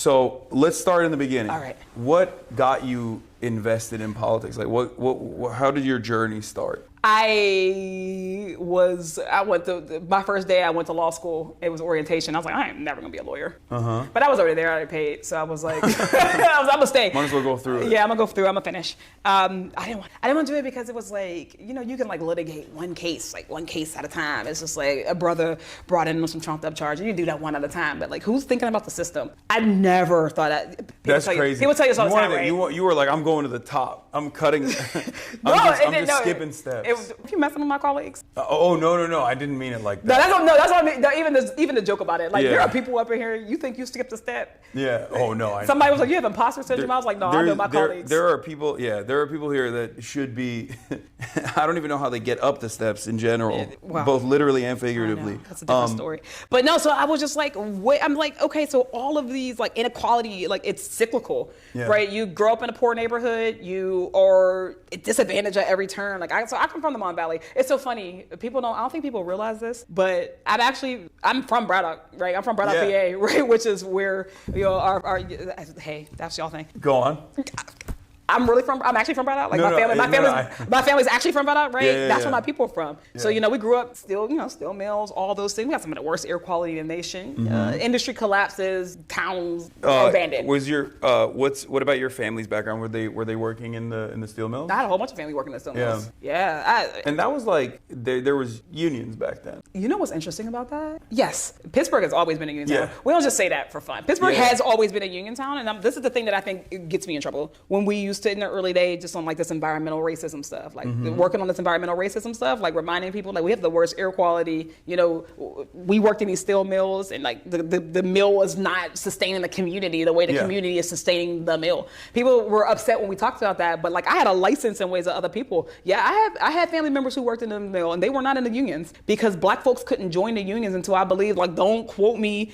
So let's start in the beginning. All right. What got you invested in politics? Like, how did your journey start? My first day I went to law school, it was orientation. I was like, I am never gonna be a lawyer. But I was already there, I already paid. So I was like, I'm gonna stay. Might as well go through it. Yeah, I'm gonna go through, I'm gonna finish. I didn't want to do it because it was like, you can like litigate one case at a time. It's just like a brother brought in some trumped up charge and you do that one at a time. But like, who's thinking about the system? I never thought that. That's crazy. People tell you this all the time, right? You were like, I'm going to the top. I'm cutting. I'm just skipping steps. You messing with my colleagues? No. I didn't mean it like that. That's what I mean. Even the joke about it. Like, there are people up in here, you think you skipped a step? Yeah. Oh, no. Somebody was like, you have imposter syndrome? I was like, no, I know my colleagues. There are people here that should be, I don't even know how they get up the steps in general, both literally and figuratively. That's a different story. But no, so I was just like, I'm like, okay, so all of these like inequality, like it's cyclical, right? You grow up in a poor neighborhood, you are disadvantaged at every turn. Like I come from the Mon Valley. It's so funny. I don't think people realize this, but I'm from Braddock, right? I'm from Braddock, PA, right? Which is where, hey, that's y'all thing. Go on. I'm actually from Braddock. Like my family's actually from Braddock, right? That's where my people are from. Yeah. So, we grew up still mills, all those things. We got some of the worst air quality in the nation. Industry collapses, towns abandoned. Was your what about your family's background? Were they working in the steel mills? I had a whole bunch of family working in the steel mills. Yeah. And that was like there was unions back then. You know what's interesting about that? Yes, Pittsburgh has always been a union town. We don't just say that for fun. Pittsburgh has always been a union town, and this is the thing that I think gets me in trouble when we used to in the early days just on like this environmental racism stuff, like working on this environmental racism stuff, like reminding people like we have the worst air quality. We worked in these steel mills and like the mill was not sustaining the community the way the community is sustaining the mill. People were upset when we talked about that, but like I had a license in ways of other people. I had family members who worked in the mill and they were not in the unions because black folks couldn't join the unions until I believe, like, don't quote me,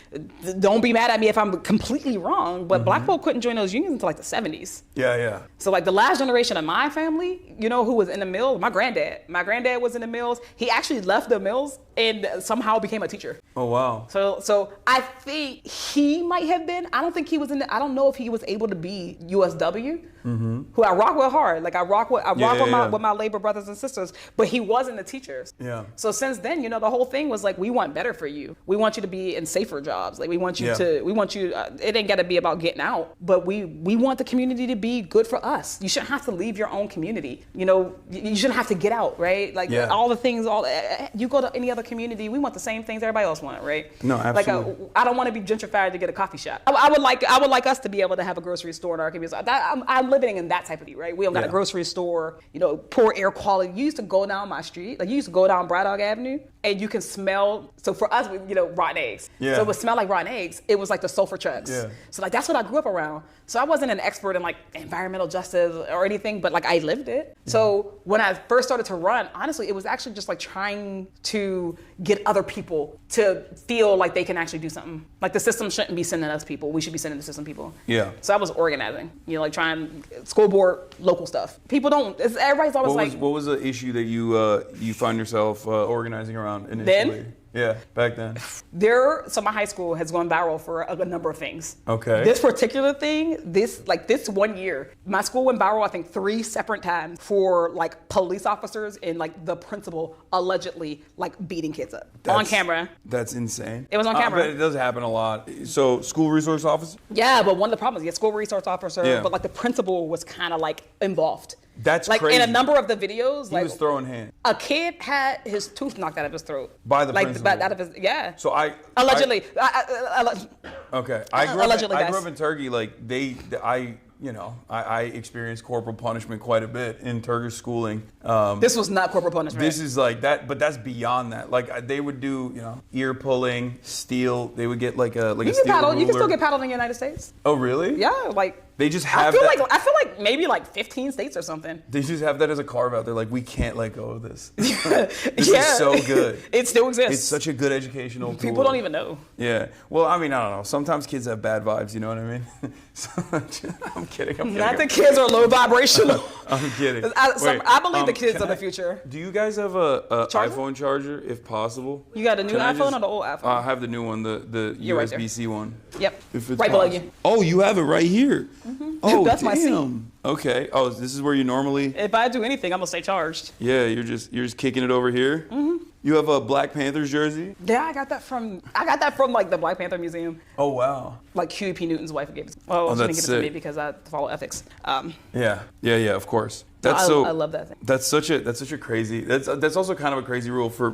don't be mad at me if I'm completely wrong, but black folk couldn't join those unions until like the 70s. Yeah. So like the last generation of my family, who was in the mill, my granddad was in the mills. He actually left the mills and somehow became a teacher. Oh, wow. So I think he might have been, I don't think he was I don't know if he was able to be USW, who I rock with hard. Like I rock with my labor brothers and sisters, but he wasn't the teachers. Yeah. So since then, the whole thing was like, we want better for you. We want you to be in safer jobs. Like we want you it ain't gotta be about getting out, but we want the community to be good for us. You shouldn't have to leave your own community. You shouldn't have to get out, right? Like all the things, you go to any other community, we want the same things everybody else want, right? No, absolutely. Like I don't want to be gentrified to get a coffee shop. I would like us to be able to have a grocery store in our community. I'm living in that type of deal, right? We don't got a grocery store, poor air quality. You used to go down my street, like you used to go down Braddock Avenue and you can smell, so for us, rotten eggs. Yeah. So it would smell like rotten eggs. It was like the sulfur trucks. Yeah. So like that's what I grew up around. So I wasn't an expert in like environmental justice or anything, but like I lived it. So when I first started to run, honestly, it was actually just like trying to get other people to feel like they can actually do something. Like the system shouldn't be sending us people. We should be sending the system people. Yeah. So I was organizing, like trying school board, local stuff. People don't, everybody's always what was the issue that you found yourself organizing around initially? Then? Yeah, back then. So my high school has gone viral for a number of things. Okay. This particular thing, this 1 year, my school went viral, I think 3 separate times for like police officers and like the principal allegedly like beating kids up on camera. That's insane. It was on camera. But it does happen a lot. So school resource officer? Yeah, but one of the problems, school resource officer, but like the principal was kind of like involved. That's like crazy. In a number of the videos, he was throwing hands. A kid had his tooth knocked out of his throat by the principal. Out of his So allegedly. Okay. I grew up in Turkey. Like I experienced corporal punishment quite a bit in Turkish schooling. This was not corporal punishment. This is like that, but that's beyond that. Like they would do, ear pulling, steel. They would get like a steel ruler. You can still get paddled in the United States. Oh, really? Yeah, like They just have I feel like maybe like 15 states or something. They just have that as a carve out. They're like, we can't let go of this. This is so good. It still exists. It's such a good educational tool. People don't even know. Yeah. Well, I mean, I don't know. Sometimes kids have bad vibes, you know what I mean? I'm kidding. Not the kids are low vibrational. I'm kidding. I believe the kids are the future. Do you guys have a iPhone charger, if possible? You got a new iPhone or the old iPhone? I have the new one, the USB-C one. Yep. If it's right below you. Oh, you have it right here. Mm-hmm. Oh, that's my seat. Okay. Oh, this is where you normally. If I do anything, I'm gonna stay charged. Yeah, you're just kicking it over here. Mm-hmm. You have a Black Panthers jersey? Yeah, I got that from like the Black Panther Museum. Oh wow. Like Huey P. Newton's wife gave it. Well, she didn't give it to me because I follow ethics. Yeah, of course. I love that thing. That's such a crazy. That's also kind of a crazy rule for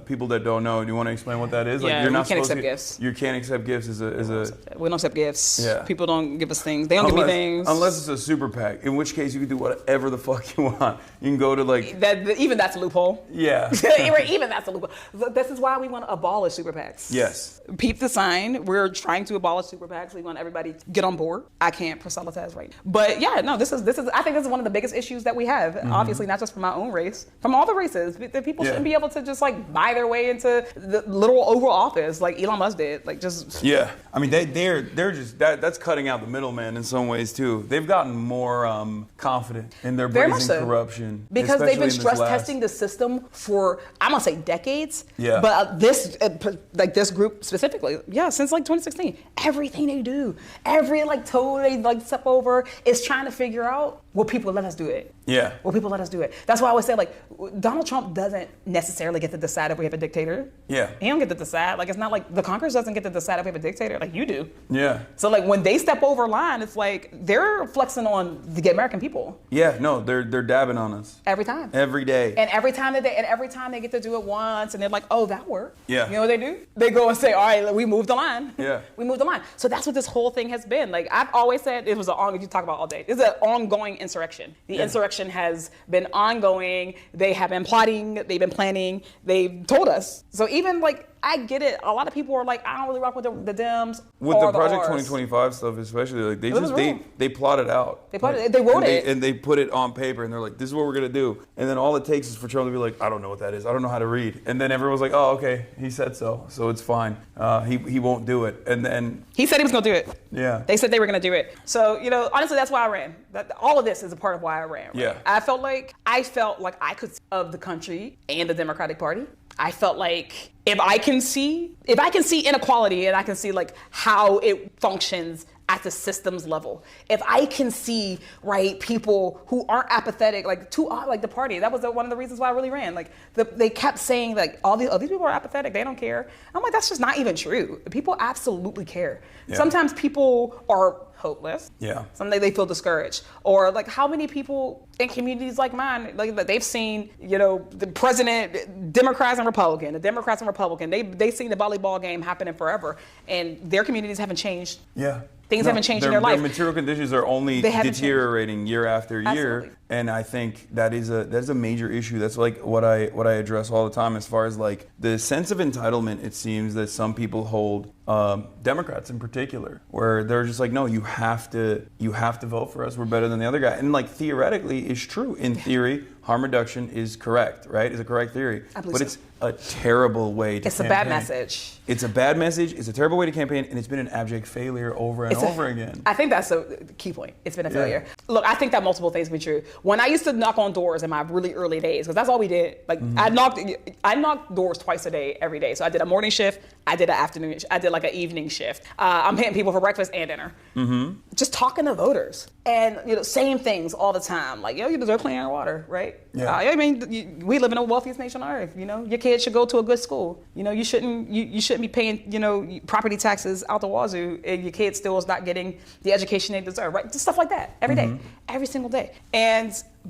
people that don't know. Do you want to explain what that is? Yeah, like, you're not can't accept gifts. You can't accept gifts as a. We don't accept gifts. Yeah. People don't give us things. They don't give me things. Unless it's a super PAC, in which case you can do whatever the fuck you want. You can go to like. Even that's a loophole. Yeah. Even that's a loophole. This is why we want to abolish super PACs. Yes. Peep the sign. We're trying to abolish super PACs. We want everybody to get on board. I can't proselytize right now. But yeah, no, this is. I think this is one of the biggest issues that we have. Mm-hmm. Obviously, not just from my own race, from all the races. The people shouldn't be able to just like buy their way into the little Oval Office like Elon Musk did. Like just. Yeah, I mean they're just that's cutting out the middleman in some ways too. They've gotten more confident in their brazen corruption because they've been stress testing the system for I'm gonna say decades. Yeah. But this group specifically, since like 2016, everything they do, every like toe they like step over is trying to figure out will people let us do it. Yeah. Will people let us do it? That's why I always say like Donald Trump doesn't necessarily get to decide if we have a dictator. Yeah. He don't get to decide. Like it's not like the Congress doesn't get to decide if we have a dictator. Like you do. Yeah. So like when they step over line, it's like they're flexing on the American people. Yeah. No, they're dabbing on us every time. Every day. And every time they get to do it once, and they're like, oh, that worked. Yeah. You know what they do? They go and say, all right, we moved the line. Yeah. We moved the line. So that's what this whole thing has been. Like I've always said, it was you talk about all day. It's an ongoing insurrection. The insurrection has been ongoing. They have been plotting. They've been planning. They've told us. So even like, I get it. A lot of people are like, I don't really rock with the Dems. With the Project 2025 stuff, especially, like they plotted out. They plotted it. They wrote it. And they put it on paper, and they're like, this is what we're gonna do. And then all it takes is for Trump to be like, I don't know what that is. I don't know how to read. And then everyone's like, oh, okay, he said so it's fine. He won't do it. And then he said he was gonna do it. Yeah. They said they were gonna do it. So honestly, that's why I ran. All of this is a part of why I ran. Right? Yeah. I felt like I could see of the country and the Democratic Party. I felt like if I can see inequality and I can see like how it functions at the systems level, if I can see people who aren't apathetic like the party, that was one of the reasons why I really ran. Like they kept saying like all these people are apathetic, they don't care. I'm like, that's just not even true. People absolutely care. Yeah. Sometimes people are hopeless. Yeah. Sometimes they feel discouraged. Or like how many people in communities like mine, like they've seen, the president, Democrats and Republican, they've seen the volleyball game happening forever, and their communities haven't changed. Yeah. Things haven't changed in their life. Their material conditions are only deteriorating year after year. Absolutely. And I think that is a major issue. That's like what I address all the time as far as like the sense of entitlement. It seems that some people hold, Democrats in particular, where they're just like, no, you have to vote for us. We're better than the other guy. And like theoretically, it's true. In theory, harm reduction is correct, right? It's a correct theory. But it's a terrible way to It's campaign. a bad message. It's a bad message. It's a terrible way to campaign, and it's been an abject failure over and over again. I think that's a key point. It's been a failure. Look, I think that multiple things be true. When I used to knock on doors in my really early days, because that's all we did. Like I knocked doors twice a day, every day. So I did a morning shift, I did an afternoon, I did like an evening shift. I'm hitting people for breakfast and dinner. Mm-hmm. Just talking to voters and same things all the time. Like you deserve clean air and water, right? Yeah. I mean, we live in the wealthiest nation on earth. Your kids should go to a good school. You shouldn't be paying property taxes out the wazoo, and your kid still is not getting the education they deserve, right? Just stuff like that every day, every single day.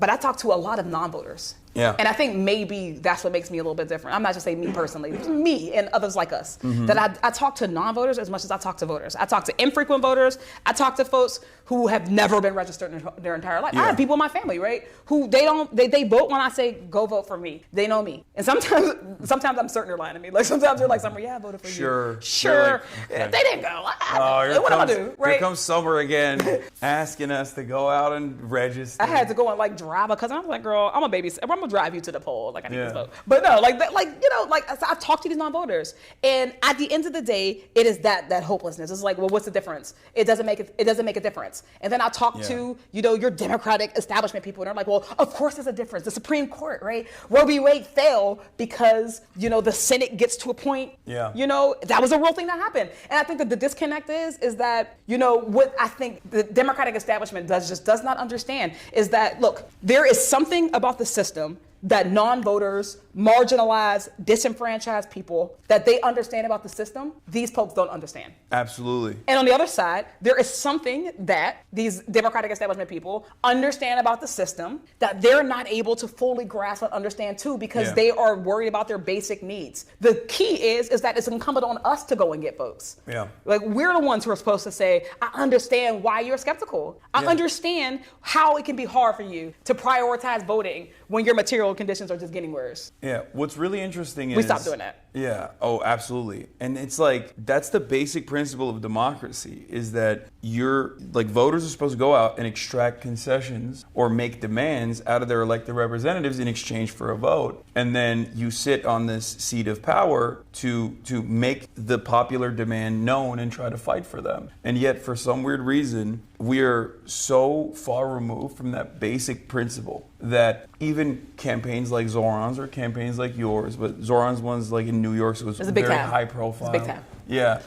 but I talk to a lot of non-voters. Yeah. And I think maybe that's what makes me a little bit different. I'm not just saying me personally, me and others like us. That I talk to non-voters as much as I talk to voters. I talk to infrequent voters. I talk to folks who have never been registered in their entire life. I have people in my family, right, who they vote when I say go vote for me. They know me. And sometimes I'm certain they're lying to me. Like sometimes they're like, Summer, yeah, I voted for you. Sure. Like, okay. They didn't go. What am I do? Right? Here comes Summer again, asking us to go out and register. I had to go and like drive a cousin. I was like, girl, I'm a baby. I'm gonna drive you to the poll. Like I need this vote. But no, I've talked to these non-voters, and at the end of the day, it is that hopelessness. It's like, well, what's the difference? It doesn't make a difference. And then I talk to your Democratic establishment people, and they're like, well, of course there's a difference. The Supreme Court, right? Roe v. Wade fell because the Senate gets to a point. Yeah. That was a real thing that happened. And I think that the disconnect is that what I think the Democratic establishment does not understand is that, look, there is something about the system that non-voters, marginalized, disenfranchised people, that they understand about the system, these folks don't understand. Absolutely. And on the other side, there is something that these Democratic establishment people understand about the system that they're not able to fully grasp and understand too, because they are worried about their basic needs. The key is that it's incumbent on us to go and get votes. Yeah. Like we're the ones who are supposed to say, I understand why you're skeptical. I understand how it can be hard for you to prioritize voting when your material conditions are just getting worse. Yeah, what's really interesting is we stopped doing that. Yeah, oh, absolutely. And it's like, that's the basic principle of democracy, is that voters are supposed to go out and extract concessions or make demands out of their elected representatives in exchange for a vote. And then you sit on this seat of power to make the popular demand known and try to fight for them. And yet, for some weird reason, we're so far removed from that basic principle that even campaigns like Zoran's or campaigns like yours, but Zoran's one's like in New York, so it was very high profile. It's big time. Yeah,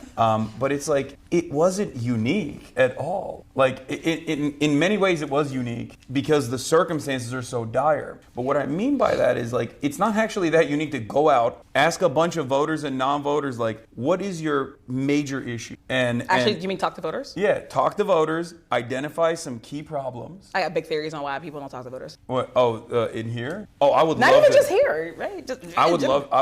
but it's like, it wasn't unique at all. Like, in many ways it was unique because the circumstances are so dire. But what I mean by that is, like, it's not actually that unique to go out, ask a bunch of voters and non-voters, like, what is your major issue? Actually, you mean talk to voters? Yeah, talk to voters, identify some key problems. I got big theories on why people don't talk to voters. What? Oh, in here? Oh, I would not love even to, just here, right? I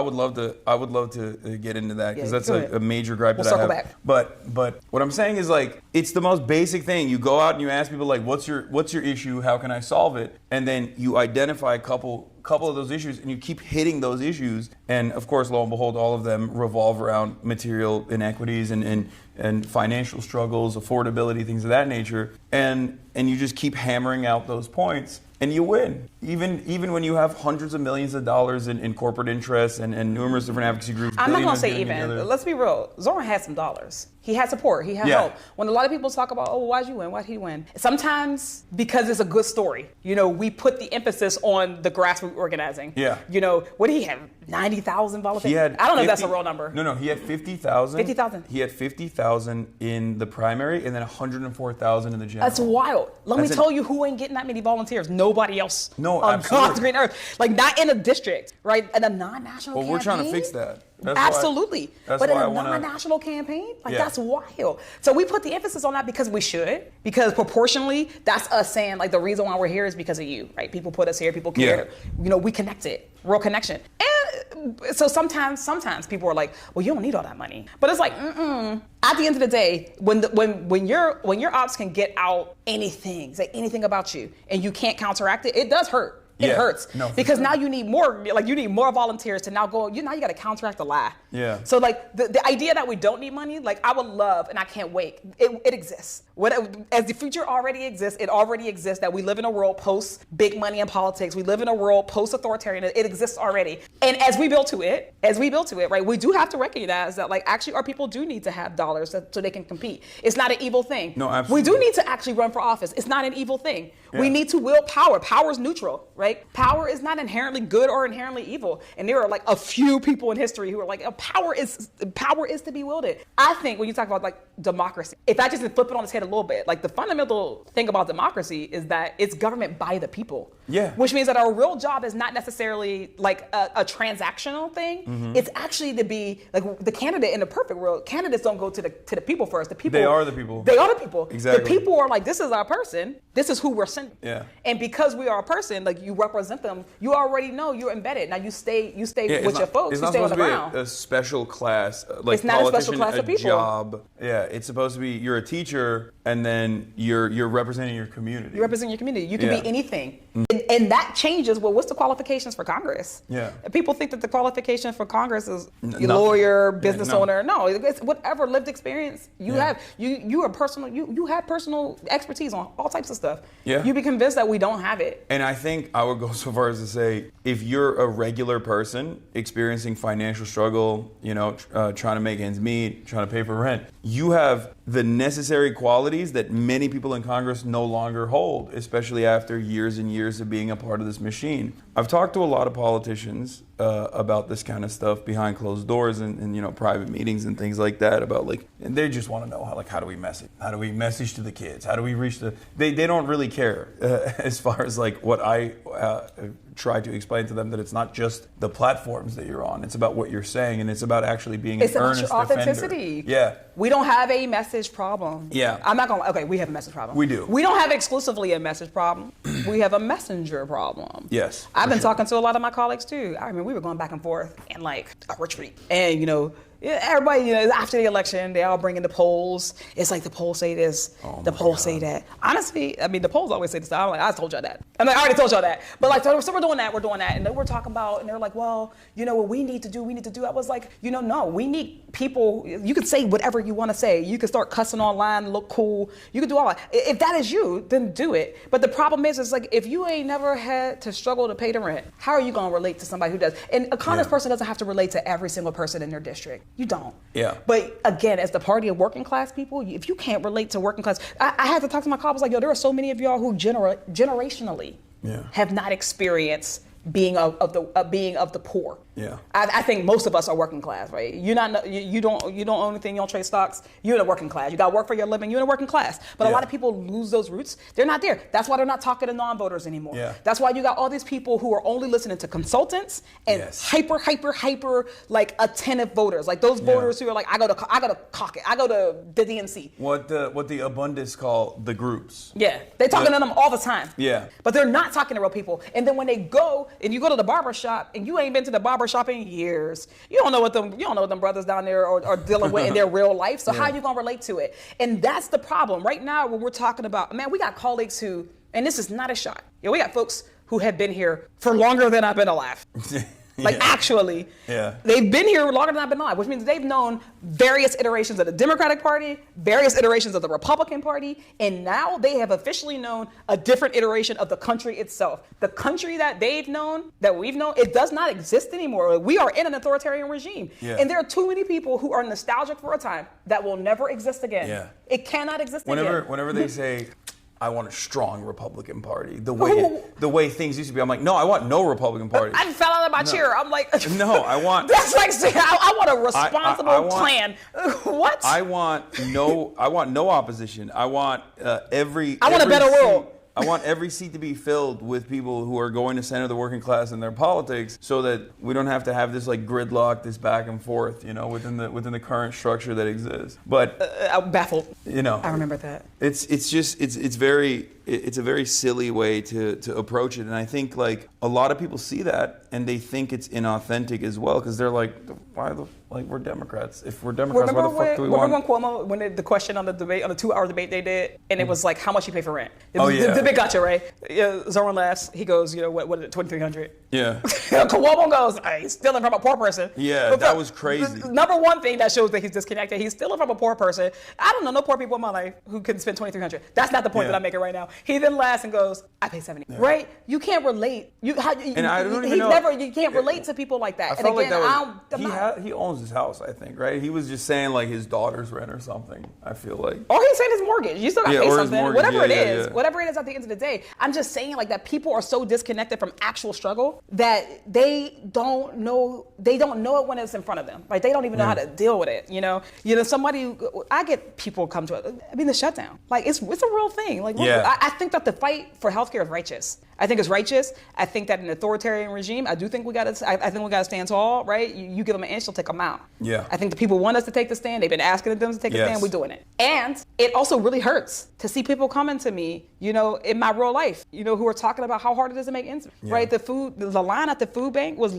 would love to get into that, because that's a major gripe that I have. Back. But what I'm saying is, like, it's the most basic thing. You go out and you ask people, like, what's your issue? How can I solve it? And then you identify a couple of those issues, and you keep hitting those issues. And of course, lo and behold, all of them revolve around material inequities and financial struggles, affordability, things of that nature. And you just keep hammering out those points, and you win. Even when you have hundreds of millions of dollars in corporate interests and numerous different advocacy groups. I'm not going to say even. Together. Let's be real. Zoran had some dollars. He had support. He had help. When a lot of people talk about, oh, why'd you win? Why'd he win? Sometimes because it's a good story. We put the emphasis on the grassroots organizing. Yeah. What did he have? 90,000 volunteers? I don't know if that's a real number. No, he had 50,000. 50,000. He had 50,000 in the primary and then 104,000 in the general. That's wild. Let me tell you who ain't getting that many volunteers. Nobody else. No, on absolutely. God's green earth. Like, not in a district, right? In a non-national campaign. Well, we're trying to fix that. Absolutely. But in a non-national campaign, that's wild. So we put the emphasis on that because we should, because proportionally, that's us saying, like, the reason why we're here is because of you, right? People put us here, people care. We connected, real connection. And so sometimes people are like, well, you don't need all that money. But it's like, at the end of the day, when your ops can get out anything, say anything about you, and you can't counteract it, it does hurt. It hurts because now you need more. Like, you need more volunteers to now go. Now you got to counteract the lie. Yeah. So, like, the idea that we don't need money, like, I would love, and I can't wait. It exists. As the future already exists, it already exists that we live in a world post big money in politics. We live in a world post authoritarian. It exists already. And as we build to it, right, we do have to recognize that, like, actually our people do need to have dollars so they can compete. It's not an evil thing. No, absolutely. We do need to actually run for office. It's not an evil thing. Yeah. We need to wield power. Power is neutral, right? Power is not inherently good or inherently evil. And there are, like, a few people in history who are like, power is to be wielded. I think when you talk about, like, democracy, if I just flip it on its head a little bit, like, the fundamental thing about democracy is that it's government by the people. Yeah. Which means that our real job is not necessarily like a transactional thing. It's actually to be like the candidate in the perfect world. Candidates don't go to the people first. The people. They are the people. They are the people. Exactly. The people are like, this is our person. This is who we're sending. Yeah. And because we are a person, like you represent them, you already know you're embedded. Now you stay with your folks. It's you not stay on supposed the to be ground. a special class, like It's not a politician, special class of people. job. Yeah, it's supposed to be you're a teacher and then you're representing your community. You represent your community. You can Yeah. be anything. And that changes, well, what's the qualifications for Congress? Yeah. People think that the qualification for Congress is Nothing. lawyer, business no. owner. No, it's whatever lived experience you Yeah. have. You are personal. You have personal expertise on all types of stuff. Yeah. You be convinced that we don't have it. And I think I would go so far as to say, if you're a regular person experiencing financial struggle, trying to make ends meet, trying to pay for rent, you have the necessary qualities that many people in Congress no longer hold, especially after years and years of being a part of this machine. I've talked to a lot of politicians about this kind of stuff behind closed doors and private meetings and things like that, about and they just want to know how do we message? How do we message to the kids? How do we reach they don't really care as far as what I try to explain to them, that it's not just the platforms that you're on, it's about what you're saying, and it's about actually being an earnest about your defender. authenticity. Yeah. We don't have a message problem. Yeah. I'm not going to, okay, we have a message problem. We do. We don't have exclusively a message problem. We have a messenger problem. Yes. I've been talking to a lot of my colleagues too. I remember we were going back and forth in a retreat. And, everybody, after the election, they all bring in the polls. It's like the polls say this, the polls say that. Honestly, the polls always say this. I'm like, I told y'all that. I already told y'all that. But so we're doing that. And then we're talking about, and they're like, well, what we need to do. I was like, no, we need people. You can say whatever you want to say. You can start cussing online, look cool. You can do all that. If that is you, then do it. But the problem is if you ain't never had to struggle to pay the rent, how are you going to relate to somebody who does? And a Congress person doesn't have to relate to every single person in their district. You don't. Yeah. But again, as the party of working class people, if you can't relate to working class, I had to talk to my colleagues there are so many of y'all who generationally have not experienced being of the poor. Yeah. I think most of us are working class, right? You don't own anything, you don't trade stocks. You're in a working class. You got to work for your living. You're in a working class. But a lot of people lose those roots. They're not there. That's why they're not talking to non-voters anymore. Yeah. That's why you got all these people who are only listening to consultants and hyper attentive voters, like those voters who are like, I go to caucus, I go to the DNC. What the abundance call the groups. Yeah, they're talking to them all the time. Yeah. But they're not talking to real people. And then when they go and you go to the barber shop and you ain't been to the barber shop in years, you don't know what them brothers down there are dealing with in their real life. So how are you gonna relate to it? And that's the problem right now when we're talking about, we got colleagues who, and this is not a shot. We got folks who have been here for longer than I've been alive. Actually, they've been here longer than I've been alive, which means they've known various iterations of the Democratic Party, various iterations of the Republican Party, and now they have officially known a different iteration of the country itself. The country that they've known, that we've known, it does not exist anymore. We are in an authoritarian regime. Yeah. And there are too many people who are nostalgic for a time that will never exist again. Yeah. It cannot exist again. Whenever they say, I want a strong Republican Party, the way things used to be, I'm like, no, I want no Republican Party. I fell out of my chair. I'm like, no, I want. That's like saying I want a responsible plan. What? I want no opposition. I want every. I want a better world. I want every seat to be filled with people who are going to center the working class in their politics, so that we don't have to have this gridlock, this back and forth, within the current structure that exists. But I'm baffled. I remember that. It's a very silly way to approach it, and I think a lot of people see that and they think it's inauthentic as well, because they're like, we're Democrats. If we're Democrats, why the fuck do we want? Remember when Cuomo, when the question on the debate, on the 2-hour debate they did, and it was how much you pay for rent? The debate got you, right? Zorn laughs. He goes, what is it, $2,300? Yeah. Cuomo goes, he's stealing from a poor person. Yeah, that was crazy. Number one thing that shows that he's disconnected, he's stealing from a poor person. I don't know no poor people in my life who can spend $2,300. That's not the point that I'm making right now. He then laughs and goes, I pay $70. Yeah. Right? You can't relate. You can't relate to people like that. I felt he owns his house, I think, right? He was just saying his daughter's rent or something, I feel like. Or he's saying his mortgage. You still got to pay something. Whatever it is at the end of the day. I'm just saying that people are so disconnected from actual struggle that they don't know it when it's in front of them. Like they don't even know how to deal with it. I get people come to it. The shutdown. It's a real thing. I think that the fight for healthcare is righteous. I think it's righteous. I think that an authoritarian regime, I think we got to stand tall, right? You give them an inch, they'll take them out. Yeah. I think the people want us to take the stand. They've been asking them to take a stand. We're doing it. And it also really hurts to see people coming to me, in my real life, who are talking about how hard it is to make ends meet, right? The line at the food bank was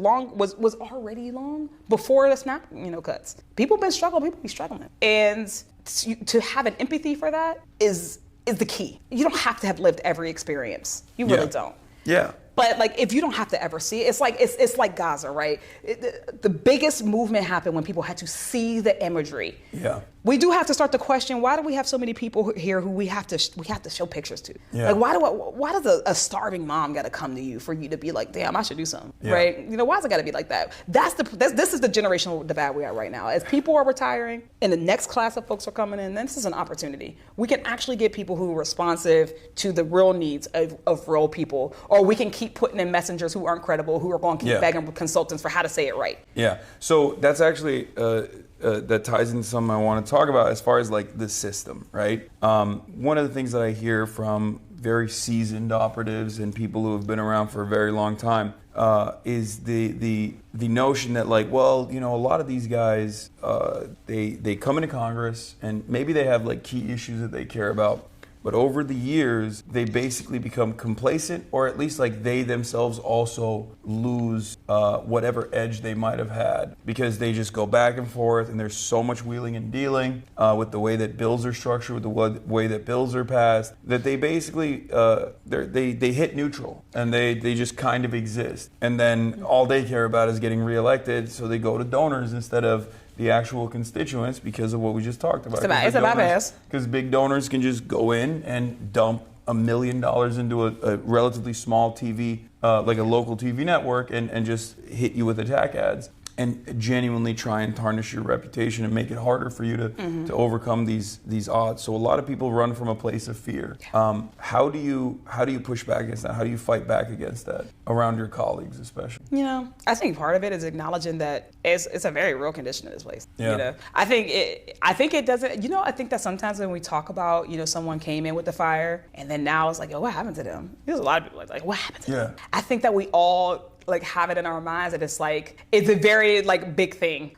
already long before the SNAP, cuts. People be struggling. And to have an empathy for that is the key. You don't have to have lived every experience. You really don't. Yeah. But if you don't have to ever see it, it's like Gaza, right? The biggest movement happened when people had to see the imagery. Yeah. We do have to start to question, why do we have so many people here who we have to show pictures to? Yeah. Why does a starving mom got to come to you for you to be like, damn, I should do something, right? Why does it got to be like that? This is the generational divide we are right now. As people are retiring and the next class of folks are coming in, then this is an opportunity. We can actually get people who are responsive to the real needs of real people, or we can keep putting in messengers who aren't credible, who are going to keep begging consultants for how to say it right. Yeah. So that's actually that ties into something I want to talk about as far as the system, right? One of the things that I hear from very seasoned operatives and people who have been around for a very long time is the notion that a lot of these guys they come into Congress and maybe they have key issues that they care about. But over the years, they basically become complacent, or at least they themselves also lose whatever edge they might have had, because they just go back and forth, and there's so much wheeling and dealing with the way that bills are structured, with the way that bills are passed, that they basically they hit neutral, and they just kind of exist. And then all they care about is getting reelected, so they go to donors instead of the actual constituents, because of what we just talked about. It's a bypass. Because big donors can just go in and dump $1 million into a relatively small TV, like a local TV network, and just hit you with attack ads and genuinely try and tarnish your reputation and make it harder for you to overcome these odds. So a lot of people run from a place of fear. How do you push back against that? How do you fight back against that around your colleagues, especially? I think part of it is acknowledging that it's a very real condition in this place. Yeah. I think it doesn't. I think that sometimes when we talk about someone came in with the fire and then now it's what happened to them? There's a lot of people like what happened to them? I think that we all have it in our minds that it's a very big thing.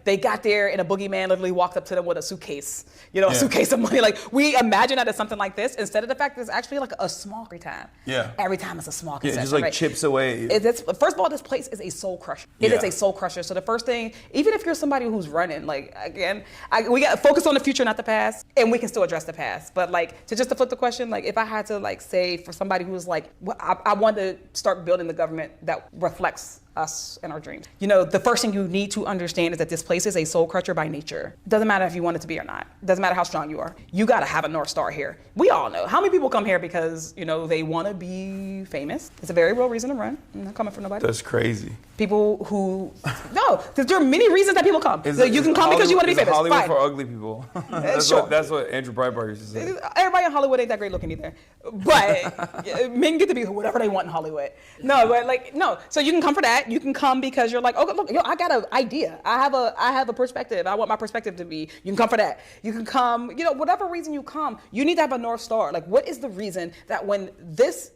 They got there and a boogeyman literally walked up to them with a suitcase, a suitcase of money. We imagine that it's something like this instead of the fact that it's actually a small every time. Yeah. Every time it's a small concession. It just chips away. First of all, this place is a soul crusher. It is a soul crusher. So the first thing, even if you're somebody who's running, we got to focus on the future, not the past, and we can still address the past. But to flip the question, if I had to say for somebody who's I want to start building the government that reflects us and our dreams. The first thing you need to understand is that this place is a soul crusher by nature. It doesn't matter if you want it to be or not. It doesn't matter how strong you are. You got to have a North Star here. We all know. How many people come here because, they want to be famous? It's a very real reason to run. I'm not coming from nobody. That's crazy. People who, no, there are many reasons that people come. You can come because you want to be famous. Hollywood Fine. for ugly people. That's what Andrew Breitbart used to say. Everybody in Hollywood ain't that great looking either. But men get to be whatever they want in Hollywood. No, but no. So you can come for that. You can come because you're look, I got an idea. I have a perspective. I want my perspective to be. You can come for that. You can come, whatever reason you come, you need to have a North Star. What is the reason that when this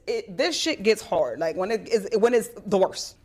shit gets hard, when it's the worst,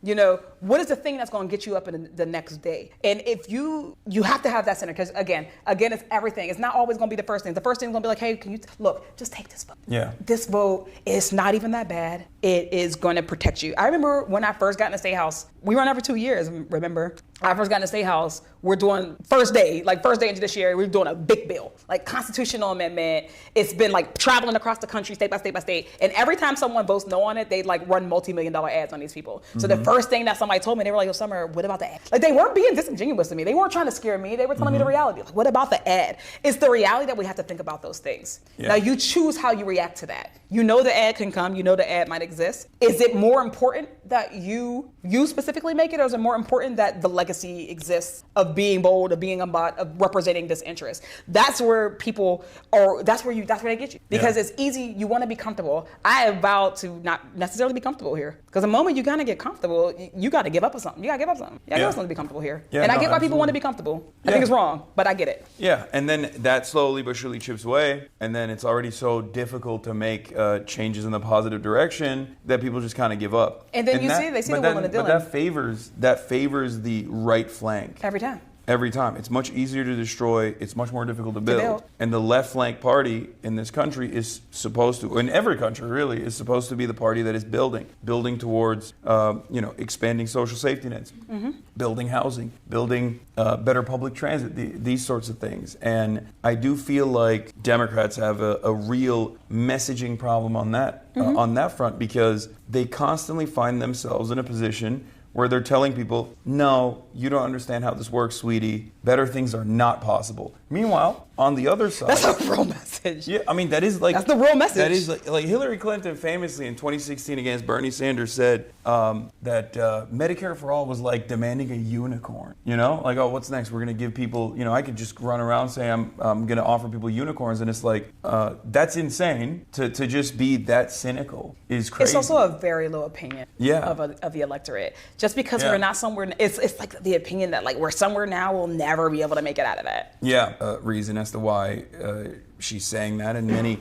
what is the thing that's going to get you up in the next day? And if you have to have that center, because again, it's everything. It's not always going to be the first thing. The first thing is going to be hey, can you look, just take this vote. Yeah. This vote is not even that bad. It is going to protect you. I remember when I first got in the State House, we ran over 2 years, remember? I first got in the State House, we're doing first day into this year, we're doing a big bill, constitutional amendment. It's been traveling across the country, state by state by state. And every time someone votes no on it, they run multi-million-dollar ads on these people. So the first thing that somebody told me, they were Summer, what about the ad? They weren't being disingenuous to me. They weren't trying to scare me. They were telling me the reality. What about the ad? It's the reality that we have to think about those things. Yeah. Now you choose how you react to that. The ad can come, the ad might exist. Is it more important that you specifically make it, or is it more important that the legacy exists of being bold, of being of representing this interest. That's where people are. That's where they get you, because it's easy. You want to be comfortable. I have vowed to not necessarily be comfortable here, because the moment you gotta get comfortable, you got to give up on something. You gotta give up something. You gotta give up something to be comfortable here. And I get why people want to be comfortable. I think it's wrong, but I get it. Yeah, and then that slowly but surely chips away, and then it's already so difficult to make changes in the positive direction that people just kind of give up. And then they see the woman and Dylan. But that favors the right flank. Every time. It's much easier to destroy. It's much more difficult to build. And the left flank party in this country is supposed to, in every country really, is supposed to be the party that is building towards, expanding social safety nets, building housing, building better public transit, these sorts of things. And I do feel like Democrats have a real messaging problem on that front, because they constantly find themselves in a position where they're telling people, no, you don't understand how this works, sweetie. Better things are not possible. Meanwhile, on the other side... That's a real message. Yeah, I mean, that is like... That's the real message. That is like Hillary Clinton famously in 2016 against Bernie Sanders said that Medicare for all was like demanding a unicorn. You know? Like, oh, what's next? We're going to give people... I could just run around saying I'm going to offer people unicorns, and it's like, that's insane. To just be that cynical is crazy. It's also a very low opinion of the electorate. Just because we're not somewhere... It's like the opinion that like we're somewhere now, we'll never be able to make it out of that. Yeah, reason as to why she's saying that, and many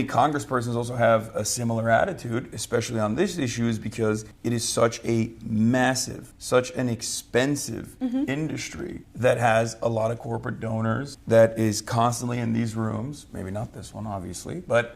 congresspersons also have a similar attitude, especially on this issue, is because it is such a massive, such an expensive industry that has a lot of corporate donors, that is constantly in these rooms, maybe not this one obviously, but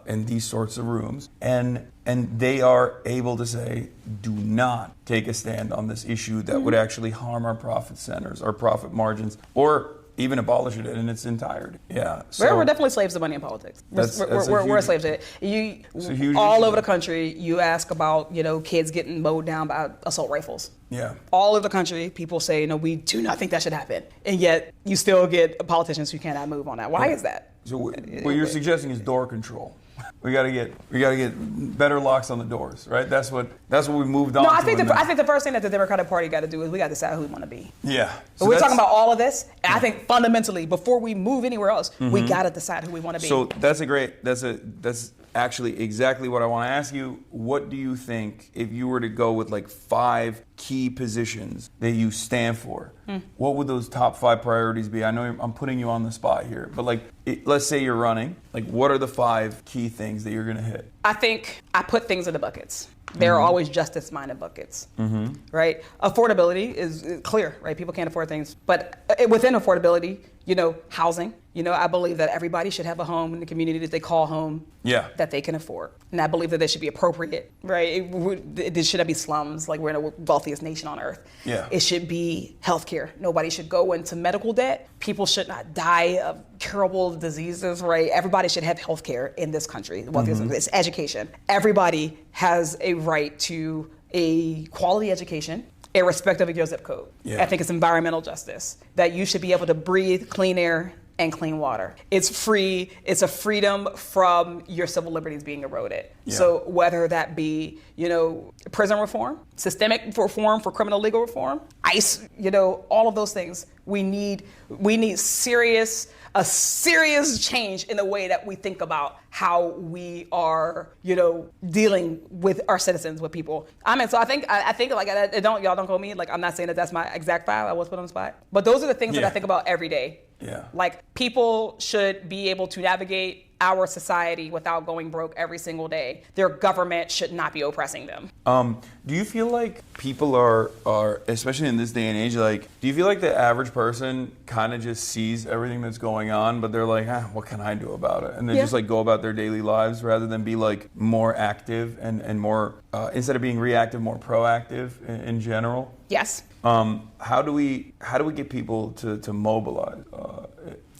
in these sorts of rooms, and they are able to say, do not take a stand on this issue that would actually harm our profit centers, our profit margins, or even abolish it in its entirety. Yeah, so we're definitely slaves to money in politics. We're slaves to it. All over the country, you ask about kids getting mowed down by assault rifles. Yeah. All over the country, people say, we do not think that should happen, and yet you still get politicians who cannot move on that. Why is that? So what you're suggesting is door control. We gotta get better locks on the doors, right? That's what we moved on. No, I think the first thing that the Democratic Party got to do is we got to decide who we want to be. Yeah. So we're talking about all of this, and I think fundamentally, before we move anywhere else, we got to decide who we want to be. So that's actually exactly what I want to ask you. What do you think, if you were to go with like 5 key positions that you stand for, what would those top 5 priorities be? I know I'm putting you on the spot here, but let's say you're running. Like, what are the 5 key things that you're going to hit? I think I put things in the buckets. There are always justice-minded buckets, right? Affordability is clear, right? People can't afford things. But within affordability, housing, I believe that everybody should have a home in the community that they call home that they can afford. And I believe that they should be appropriate, right? It shouldn't be slums, like we're in the wealthiest nation on earth. Yeah. It should be healthcare. Nobody should go into medical debt. People should not die of curable diseases, right? Everybody should have healthcare in this country. It's education. Everybody has a right to a quality education, irrespective of your zip code. Yeah. I think it's environmental justice, that you should be able to breathe clean air and clean water. It's free. It's a freedom from your civil liberties being eroded. Yeah. So whether that be, prison reform, systemic reform for criminal legal reform, ICE, all of those things, we need a serious change in the way that we think about how we are, dealing with our citizens, with people. So I think y'all don't call me, I'm not saying that that's my exact 5, I was put on the spot, but those are the things that I think about every day. Yeah. Like, people should be able to navigate our society without going broke every single day. Their government should not be oppressing them. Do you feel like people are, especially in this day and age, do you feel like the average person kind of just sees everything that's going on, but they're like, what can I do about it? And they just go about their daily lives rather than be more active and more, instead of being reactive, more proactive in general? Yes. How do we get people to mobilize?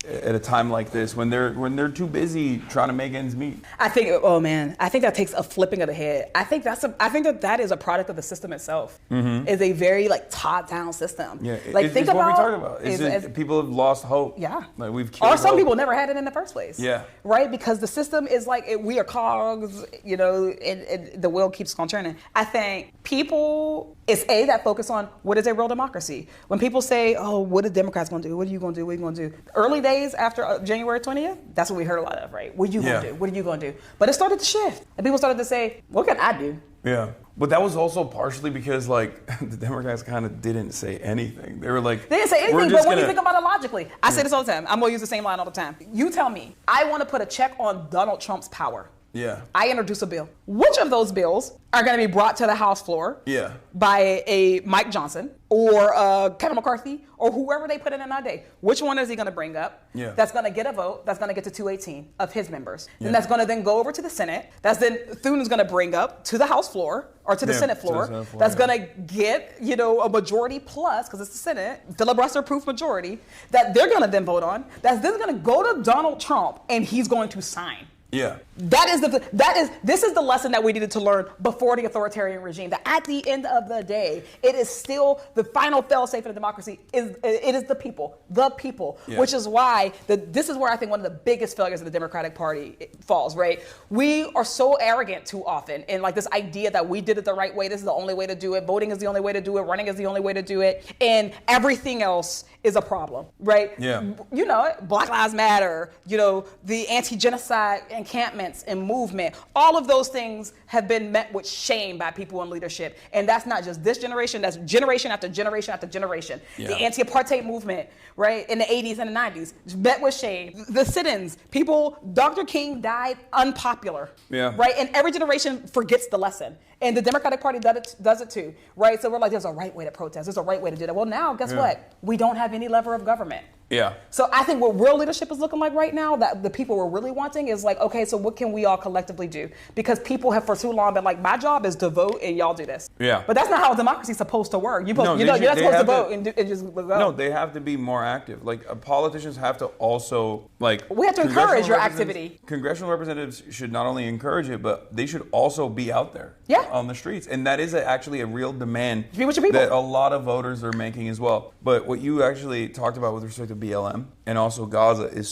at a time like this when they're too busy trying to make ends meet? I think, I think that takes a flipping of the head. I think that is a product of the system itself. It's a very like top down system. Yeah, like think it's about what we talked about. People have lost hope. Yeah, like we've killed or some hope. people never had it in the first place. Yeah, right, because the system is like we are cogs, and the wheel keeps on turning. I think people, it's that focus on what is a real democracy. When people say, oh, what are Democrats going to do? What are you going to do? What are you going to do? Early days after January 20th, that's what we heard a lot of, right? What are you going to do? What are you going to do? But it started to shift. And people started to say, what can I do? Yeah. But that was also partially because, like, the Democrats kind of didn't say anything. They were like... They didn't say anything, but when you think about it logically, I say this all the time. I'm going to use the same line all the time. You tell me, I want to put a check on Donald Trump's power. Yeah. I introduce a bill. Which of those bills are going to be brought to the House floor by a Mike Johnson or Kevin McCarthy or whoever they put in that day? Which one is he going to bring up that's going to get a vote, that's going to get to 218 of his members? And that's going to then go over to the Senate. That's then Thune is going to bring up to the House floor or to the Senate floor. That's going to get, a majority plus, because it's the Senate, filibuster-proof majority, that they're going to then vote on. That's then going to go to Donald Trump, and he's going to sign. Yeah. This is the lesson that we needed to learn before the authoritarian regime. That at the end of the day, it is still the final fail-safe in a democracy. It is the people, which is why this is where I think one of the biggest failures of the Democratic Party falls. Right? We are so arrogant too often, in like this idea that we did it the right way. This is the only way to do it. Voting is the only way to do it. Running is the only way to do it, and everything else is a problem. Right? Yeah. Black Lives Matter. The anti-genocide encampments and movement, all of those things have been met with shame by people in leadership. And that's not just this generation, that's generation after generation after generation. The anti-apartheid movement, right, in the 80s and the 90s, met with shame. The sit-ins, Dr. King died unpopular, right? And every generation forgets the lesson. And the Democratic Party does it too, right? So we're like, there's a right way to protest. There's a right way to do that. Well, now, guess what? We don't have any lever of government. Yeah. So I think what real leadership is looking like right now, that the people we're really wanting is like, okay, so what can we all collectively do? Because people have for too long been like, my job is to vote and y'all do this. Yeah. But that's not how democracy is supposed to work. You're not supposed to vote and just go. No, they have to be more active. Like politicians have to also we have to encourage your activity. Congressional representatives should not only encourage it, but they should also be out there on the streets. And that is actually a real demand that a lot of voters are making as well. But what you actually talked about with respect to BLM and also Gaza is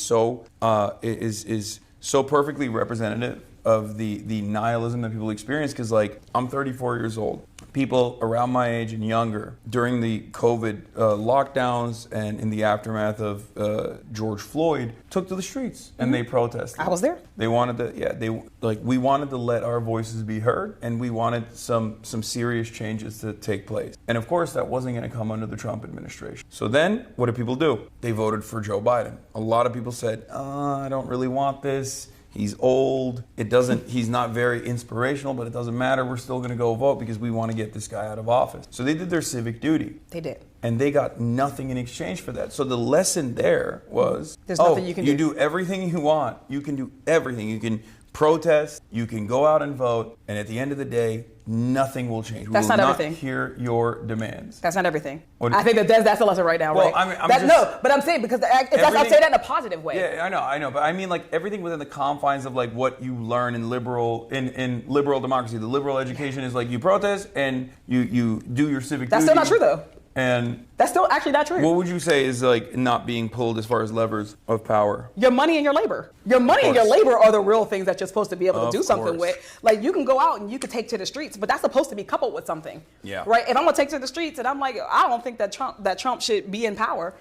so perfectly representative of the nihilism that people experience. Because I'm 34 years old. People around my age and younger during the COVID lockdowns and in the aftermath of George Floyd took to the streets and they protested. I was there. They wanted to, we wanted to let our voices be heard, and we wanted some serious changes to take place. And of course, that wasn't going to come under the Trump administration. So then, what did people do? They voted for Joe Biden. A lot of people said, I don't really want this. He's old. He's not very inspirational, but it doesn't matter. We're still going to go vote because we want to get this guy out of office. So they did their civic duty. They did. And they got nothing in exchange for that. So the lesson there was, there's nothing you can do. You do everything you want. You can do everything. You can protest. You can go out and vote. And at the end of the day, nothing will change. That's not everything. We will not hear your demands. That's not everything. I think that's the lesson right now, well, right? But I'm saying, because I say that in a positive way. Yeah, I know. But I mean, everything within the confines of what you learn in liberal democracy. The liberal education is you protest and you do your civic duty. That's still not true, though. And that's still actually not true. What would you say is not being pulled as far as levers of power? Your money and your labor. Your money and your labor are the real things that you're supposed to be able to do something with. You can go out and you can take to the streets, but that's supposed to be coupled with something. Yeah. Right? If I'm gonna take to the streets and I'm like, I don't think that Trump should be in power.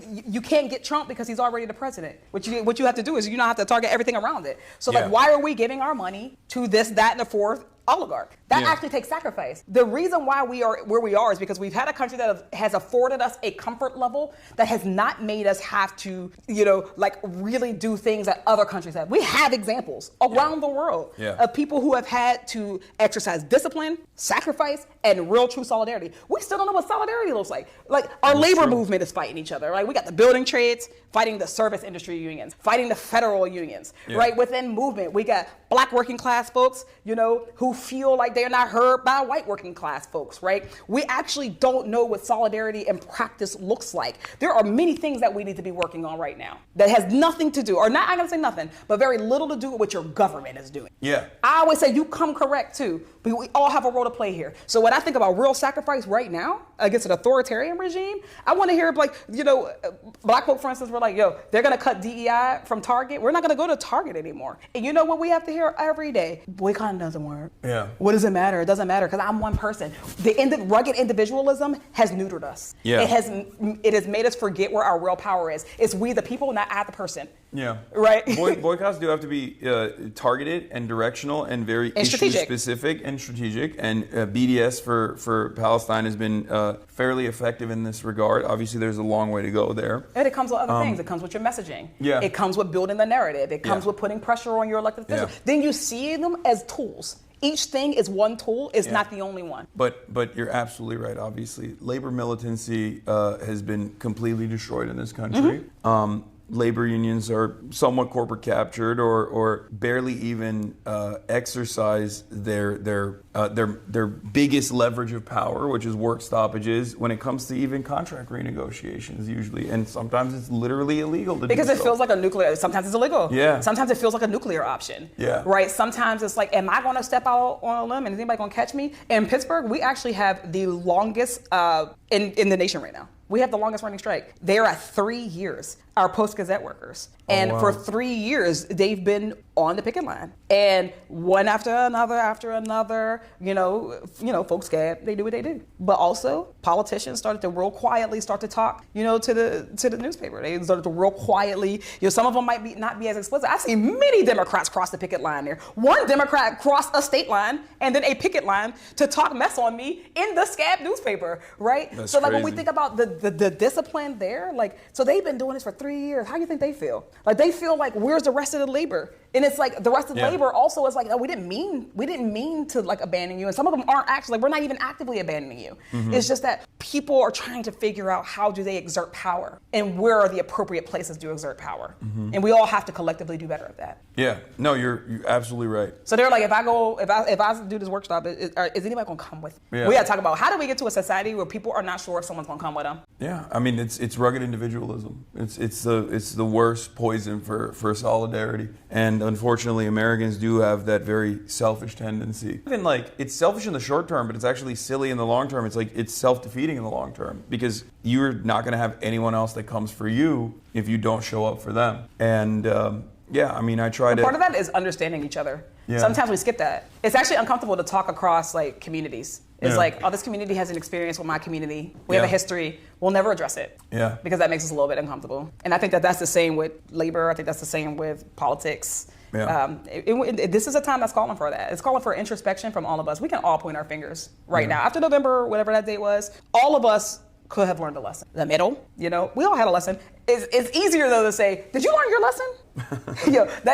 You can't get Trump because he's already the president. What you have to do is have to target everything around it. So why are we giving our money to this, that, and the fourth oligarch? That actually takes sacrifice. The reason why we are where we are is because we've had a country that has afforded us a comfort level that has not made us have to, really do things that other countries have. We have examples around the world of people who have had to exercise discipline, sacrifice, and real true solidarity. We still don't know what solidarity looks like. Our labor movement is fighting each other. We got the building trades fighting the service industry unions, fighting the federal unions. Right? Within movement, we got black working class folks, who feel like they're not heard by white working class folks, right? We actually don't know what solidarity in practice looks like. There are many things that we need to be working on right now that has nothing to do, or not, I'm gonna say nothing, but very little to do with what your government is doing. Yeah. I always say you come correct too, but we all have a role to play here. So when I think about real sacrifice right now against an authoritarian regime, I want to hear like, black folk, for instance, were like, yo, they're gonna cut DEI from Target. We're not gonna go to Target anymore. And you know what we have to hear every day? Boycotting doesn't work. Yeah. What does it matter? It doesn't matter because I'm one person. The rugged individualism has neutered us. Yeah. It has made us forget where our real power is. It's we the people, not I the person. Yeah. Right. Boycotts do have to be targeted and directional and very issue specific and strategic. And BDS for Palestine has been fairly effective in this regard. Obviously, there's a long way to go there. And it comes with other things. It comes with your messaging. Yeah. It comes with building the narrative. It comes with putting pressure on your elected officials. Yeah. Then you see them as tools. Each thing is one tool. It's not the only one. But you're absolutely right. Obviously, labor militancy has been completely destroyed in this country. Labor unions are somewhat corporate captured, or barely even exercise their biggest leverage of power, which is work stoppages, when it comes to even contract renegotiations usually, and sometimes it's literally illegal to because do it feels like a nuclear. Sometimes it's illegal. Yeah. Sometimes it feels like a nuclear option. Yeah. Right. Sometimes it's like, am I going to step out on a limb and is anybody going to catch me? In Pittsburgh, we actually have the longest in the nation right now. We have the longest running strike. They are at 3 years, our Post-Gazette workers. And for 3 years, they've been on the picket line. And one after another, folks gab, they do what they do. But also, politicians started to real quietly start to talk, to the newspaper. They started to real quietly, some of them might not be as explicit. I've seen many Democrats cross the picket line there. One Democrat crossed a state line and then a picket line to talk mess on me in the Scab newspaper, right? That's so like crazy. when we think about the discipline there, so they've been doing this for 3 years. How do you think they feel? Like they feel like, where's the rest of the labor? And it's like the rest of the labor also is like, no, we didn't mean to like abandon you. And some of them aren't actually, like, we're not even actively abandoning you. It's just that people are trying to figure out how do they exert power and where are the appropriate places to exert power. And we all have to collectively do better at that. Yeah, no, you're absolutely right. So they're like, if I do this workshop, is anybody gonna come with me? Yeah. We gotta talk about how do we get to a society where people are not sure if someone's gonna come with them. Yeah, I mean it's rugged individualism. It's the worst poison for solidarity, and unfortunately Americans do have that very selfish tendency. Even like it's selfish in the short term, but it's actually silly in the long term. It's like it's self-defeating in the long term because you're not going to have anyone else that comes for you if you don't show up for them. And I mean I try to. Part of that is understanding each other. Yeah. Sometimes we skip that. It's actually uncomfortable to talk across like communities. It's like, oh, this community has an experience with my community. We have a history. We'll never address it. Yeah. Because that makes us a little bit uncomfortable. And I think that's the same with labor. I think that's the same with politics. Yeah. This is a time that's calling for that. It's calling for introspection from all of us. We can all point our fingers right now. After November, whatever that date was, all of us could have learned a lesson. The middle, we all had a lesson. It's easier though to say, did you learn your lesson?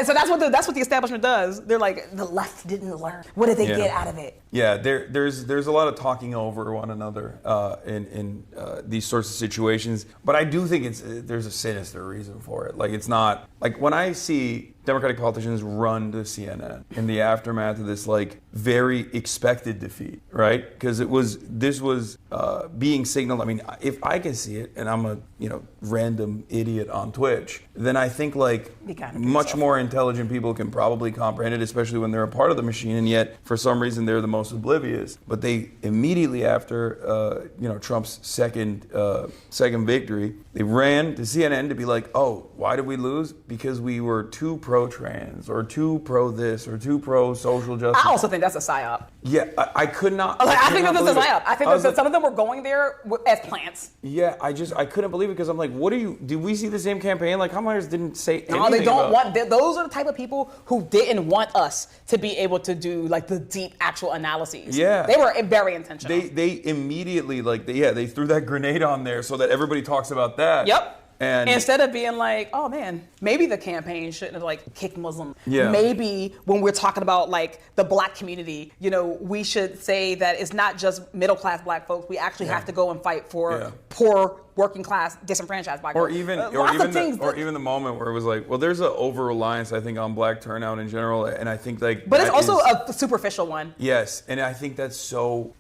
So that's what the establishment does. They're like, the left didn't learn. What did they get out of it? Yeah, there's a lot of talking over one another in these sorts of situations. But I do think there's a sinister reason for it. Like it's not like when I see Democratic politicians run to CNN in the aftermath of this like very expected defeat, right? Because this was being signaled. I mean, if I can see it, and I'm a random idiot on Twitch, then I think like much more intelligent people can probably comprehend it, especially when they're a part of the machine. And yet, for some reason, they're the most oblivious. But they immediately after Trump's second victory, they ran to CNN to be like, oh, why did we lose? Because we were too pro-trans or too pro-this or too pro-social justice. I also think that's a psyop. Yeah, I could not. I think that's a psyop. I think that some of them were going there as plants. Yeah, I couldn't believe it because I'm like, did we see the same campaign? Like, Kamala didn't say anything. No, they don't want. Those are the type of people who didn't want us to be able to do like the deep actual analyses. Yeah, they were very intentional. They immediately they threw that grenade on there so that everybody talks about that. Yep. And instead of being like, oh man, maybe the campaign shouldn't have like kicked Muslim. Yeah. Maybe when we're talking about like the black community, we should say that it's not just middle class black folks. We actually have to go and fight for poor, working class, disenfranchised black folks. Or even the moment where it was like, well, there's an over reliance, I think, on black turnout in general, and I think like. But it's also a superficial one. Yes, and I think that's so.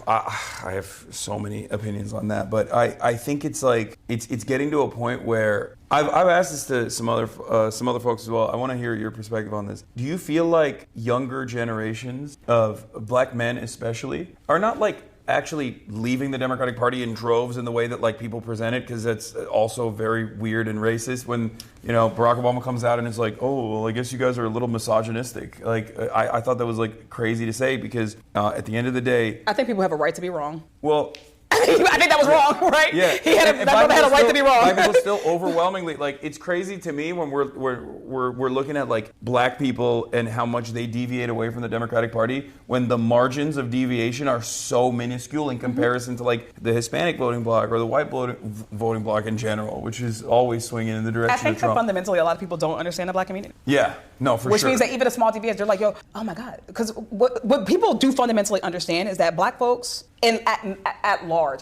I have so many opinions on that, but I think it's like it's getting to a point where I've asked this to some other folks as well. I want to hear your perspective on this. Do you feel like younger generations of black men, especially, are not like actually leaving the Democratic Party in droves in the way that like people present it, because that's also very weird and racist when Barack Obama comes out and it's like, oh well, I guess you guys are a little misogynistic. Like I thought that was like crazy to say, because at the end of the day, I think people have a right to be wrong. Well, I think that was wrong, right? Yeah, that brother had a right to be wrong. Black people still overwhelmingly like. It's crazy to me when we're looking at like black people and how much they deviate away from the Democratic Party, when the margins of deviation are so minuscule in comparison to like the Hispanic voting bloc or the white voting bloc in general, which is always swinging in the direction I think of Trump. that fundamentally a lot of people don't understand the black community. Yeah, no, for Which sure. means that even a small deviation, they're like, yo, oh my God. Because what people do fundamentally understand is that black folks, and at large,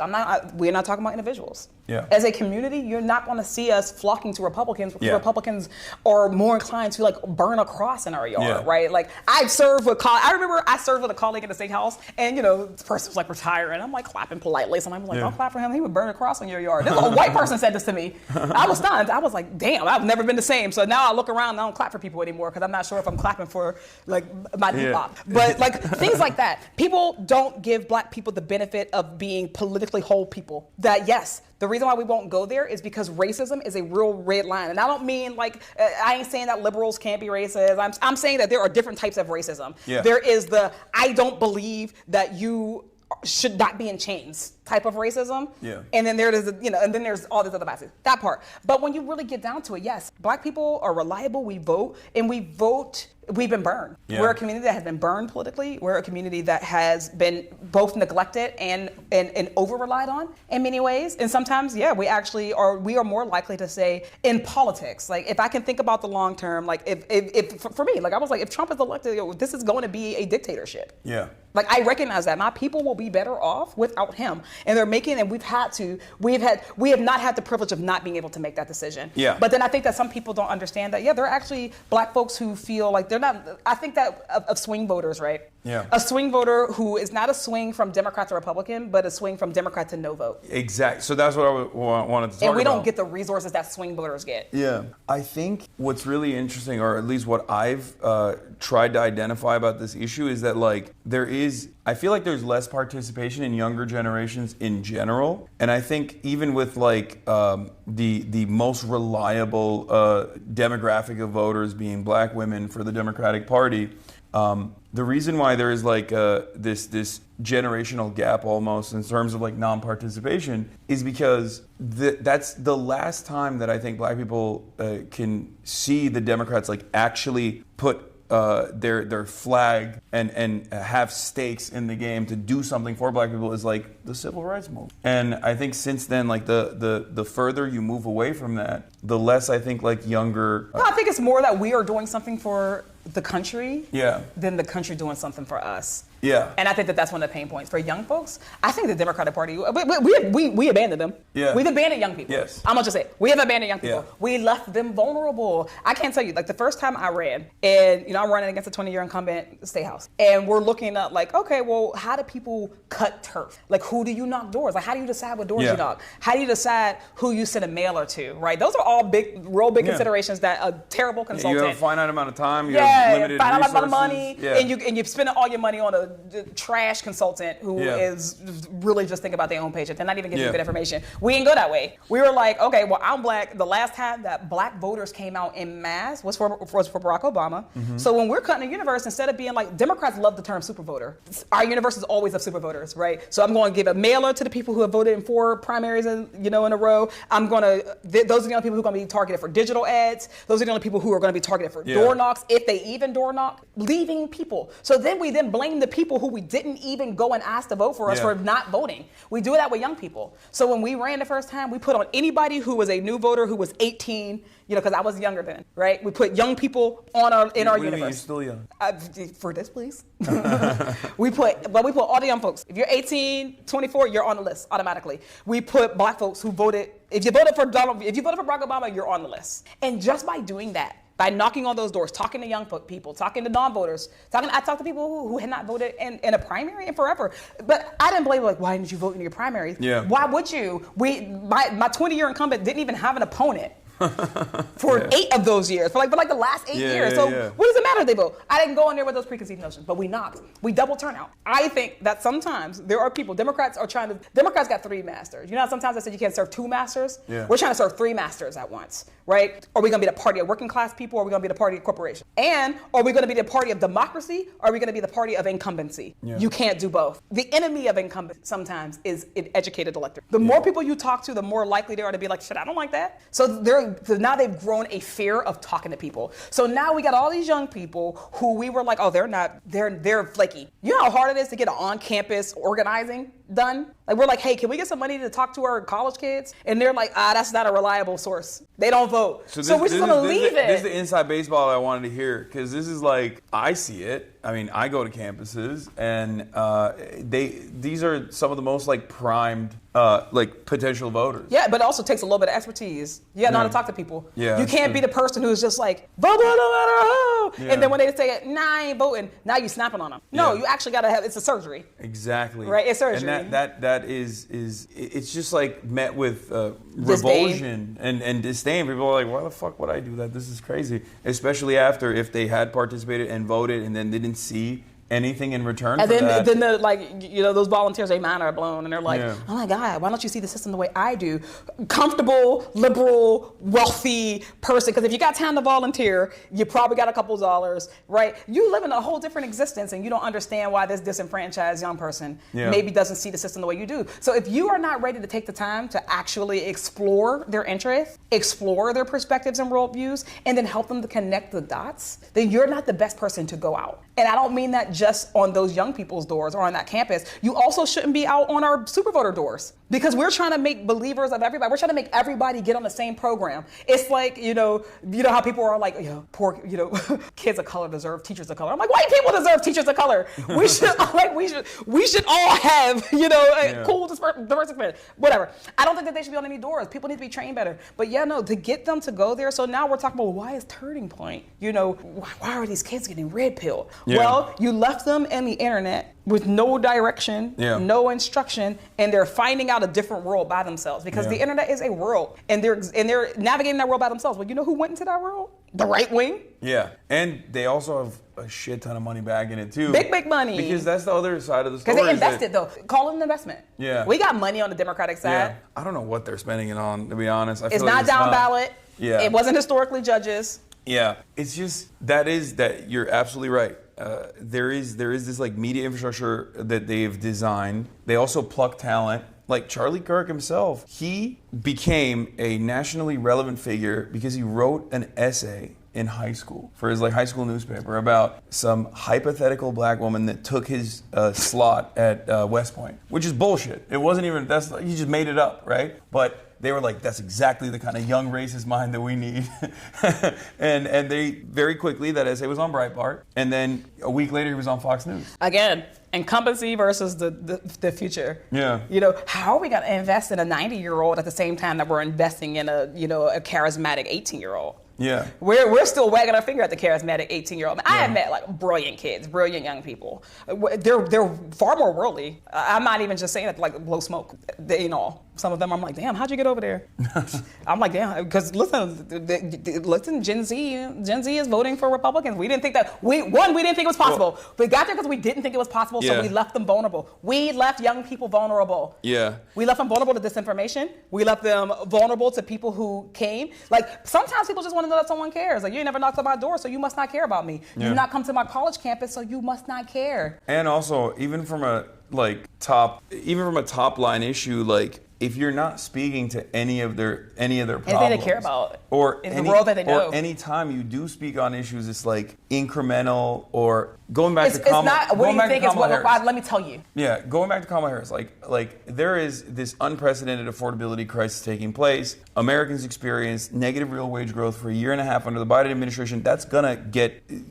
we're not talking about individuals. Yeah. As a community, you're not going to see us flocking to Republicans because Yeah. Republicans are more inclined to like burn a cross in our yard, Yeah. right? Like I remember I served with a colleague in the state house, and this person was like retiring. I'm like clapping politely. Sometimes I'm like, don't clap for him. He would burn a cross in your yard. This a white person said this to me. I was stunned. I was like, damn, I've never been the same. So now I look around and I don't clap for people anymore because I'm not sure if I'm clapping for like my hip-hop. But like things like that. People don't give black people the benefit of being politically whole people. That yes, the reason why we won't go there is because racism is a real red line. And I don't mean like, I ain't saying that liberals can't be racist. I'm saying that there are different types of racism. Yeah. There is the, I don't believe that you should not be in chains type of racism. Yeah. And then there's and then there's all this other biases. That part. But when you really get down to it, yes, black people are reliable. We vote, and we've been burned. Yeah. We're a community that has been burned politically. We're a community that has been both neglected and over-relied on in many ways. And sometimes, we are more likely to say in politics, like if I can think about the long term, like if for me, like I was like, if Trump is elected, this is going to be a dictatorship. Yeah. Like I recognize that my people will be better off without him. And we have not had the privilege of not being able to make that decision. Yeah. But then I think that some people don't understand that, there are actually black folks who feel like they're not, I think that of swing voters, right? Yeah. A swing voter who is not a swing from Democrat to Republican, but a swing from Democrat to no vote. Exactly. So that's what I wanted to talk about. And we don't get the resources that swing voters get. Yeah. I think what's really interesting, or at least what I've tried to identify about this issue, is that like I feel like there's less participation in younger generations in general. And I think even with like the most reliable demographic of voters being black women for the Democratic Party, the reason why there is like this generational gap almost in terms of like non-participation is because that's the last time that I think black people can see the Democrats like actually put their flag and have stakes in the game to do something for black people is like the civil rights movement. And I think since then, like the further you move away from that, the less I think like younger. No, I think it's more that we are doing something for the country than the country doing something for us. Yeah. And I think that that's one of the pain points for young folks. I think the Democratic Party, we abandoned them. Yeah. We've abandoned young people. Yes. I'm gonna just say, we have abandoned young people. Yeah. We left them vulnerable. I can't tell you, like the first time I ran, and I'm running against a 20-year incumbent state house, and we're looking at like, okay, well, how do people cut turf? Like, who do you knock doors? Like, how do you decide what doors you knock? How do you decide who you send a mailer to? Right? Those are all real big considerations that a terrible consultant. You have a finite amount of time. You have limited finite resources. amount of money, and you're spending all your money on a trash consultant who is really just thinking about their own paycheck. They're not even giving you good information. We didn't go that way. We were like, okay, well, I'm black. The last time that black voters came out in mass was for Barack Obama. Mm-hmm. So when we're cutting the universe, instead of being like, Democrats love the term super voter. Our universe is always of super voters, right? So I'm going to give a mailer to the people who have voted in 4 primaries in a row. Those are the only people who are going to be targeted for digital ads. Those are the only people who are going to be targeted for door knocks, if they even door knock, leaving people. So then we blame the people people who we didn't even go and ask to vote for us for not voting. We do that with young people. So when we ran the first time, we put on anybody who was a new voter who was 18, because I was younger then, right? We put young people in our universe. You're still young. For this, please. we put all the young folks. If you're 18, 24, you're on the list automatically. We put black folks who voted. If you voted for Barack Obama, you're on the list. And just by doing that, by knocking on those doors, talking to young people, talking to non-voters, I talked to people who had not voted in a primary in forever. But I didn't blame why didn't you vote in your primaries? Yeah. Why would you? My 20-year incumbent didn't even have an opponent. For 8 of those years, for the last 8 years. So what does it matter if they vote? I didn't go in there with those preconceived notions, but we knocked. We double turnout. I think that sometimes there are people, Democrats got 3 masters. Sometimes I said you can't serve 2 masters. Yeah. We're trying to serve 3 masters at once, right? Are we going to be the party of working class people, or are we going to be the party of corporations? And are we going to be the party of democracy, or are we going to be the party of incumbency? Yeah. You can't do both. The enemy of incumbency sometimes is an educated electorate. The more people you talk to, the more likely they are to be like, shit, I don't like that. So now they've grown a fear of talking to people. So now we got all these young people who we were like, oh, they're flaky. You know how hard it is to get an on-campus organizing done? We're like, hey, can we get some money to talk to our college kids? And they're like, that's not a reliable source. They don't vote. So we're just going to leave it. This is the inside baseball I wanted to hear, because this is I see it. I mean, I go to campuses, and these are some of the most primed potential voters. Yeah, but it also takes a little bit of expertise. You got to know how to talk to people. Yeah, you can't be the person who's just like, vote no matter how. Yeah. And then when they say, nah, I ain't voting, now you snapping on them. No, you actually got to it's a surgery. Exactly. Right, it's surgery. And that is it's just met with revulsion and disdain. People are like, why the fuck would I do that? This is crazy. Especially after if they had participated and voted and then they didn't see anything in return and for then, that. Then those volunteers, their mind are blown, and they're like, oh my God, why don't you see the system the way I do? Comfortable, liberal, wealthy person. Because if you got time to volunteer, you probably got a couple dollars, right? You live in a whole different existence, and you don't understand why this disenfranchised young person maybe doesn't see the system the way you do. So if you are not ready to take the time to actually explore their interests, explore their perspectives and worldviews, and then help them to connect the dots, then you're not the best person to go out. And I don't mean that just on those young people's doors or on that campus. You also shouldn't be out on our super voter doors, because we're trying to make believers of everybody. We're trying to make everybody get on the same program. It's like, you know how people are like, poor, kids of color deserve teachers of color. I'm like, white people deserve teachers of color. We should all have, cool diversity, whatever. I don't think that they should be on any doors. People need to be trained better. But to get them to go there. So now we're talking about, why is Turning Point? Why are these kids getting red pilled? Yeah. Well, you left them in the internet with no direction, no instruction, and they're finding out a different world by themselves, because the internet is a world, and they're navigating that world by themselves. Well, you know who went into that world? The right wing. Yeah, and they also have a shit ton of money back in it too. Big money. Because that's the other side of the story. Because they invested though. Call it an investment. Yeah. We got money on the Democratic side. Yeah. I don't know what they're spending it on, to be honest. It's not down ballot. Yeah. It wasn't historically judges. Yeah. It's just that you're absolutely right. There is this media infrastructure that they've designed. They also pluck talent. Like Charlie Kirk himself, he became a nationally relevant figure because he wrote an essay in high school for his high school newspaper about some hypothetical black woman that took his slot at West Point, which is bullshit. It wasn't even, he just made it up, right? But they were like, that's exactly the kind of young racist mind that we need. and they very quickly, that essay was on Breitbart. And then a week later, he was on Fox News. Again, incumbency versus the future. Yeah. How are we going to invest in a 90-year-old at the same time that we're investing in a charismatic 18-year-old? Yeah. We're still wagging our finger at the charismatic 18-year-old. I have met brilliant kids, brilliant young people. They're far more worldly. I'm not even just saying it to blow smoke. Some of them I'm like, damn, how'd you get over there? I'm like, damn, because listen, Gen Z is voting for Republicans. We didn't think that we didn't think it was possible. We got there because we didn't think it was possible, so we left them vulnerable. We left young people vulnerable. Yeah. We left them vulnerable to disinformation. We left them vulnerable to people who came. Sometimes people just want to know that someone cares. You ain't never knocked on my door, so you must not care about me. Yeah. You've not come to my college campus, so you must not care. And also, even from a top line issue, if you're not speaking to any of their problems, anything they care about, or in the world that they know, or any time you do speak on issues, it's like incremental or going back to Kamala. It's not. What do you think is what? Let me tell you. Yeah, going back to Kamala Harris, like there is this unprecedented affordability crisis taking place. Americans experienced negative real wage growth for a year and a half under the Biden administration. That's gonna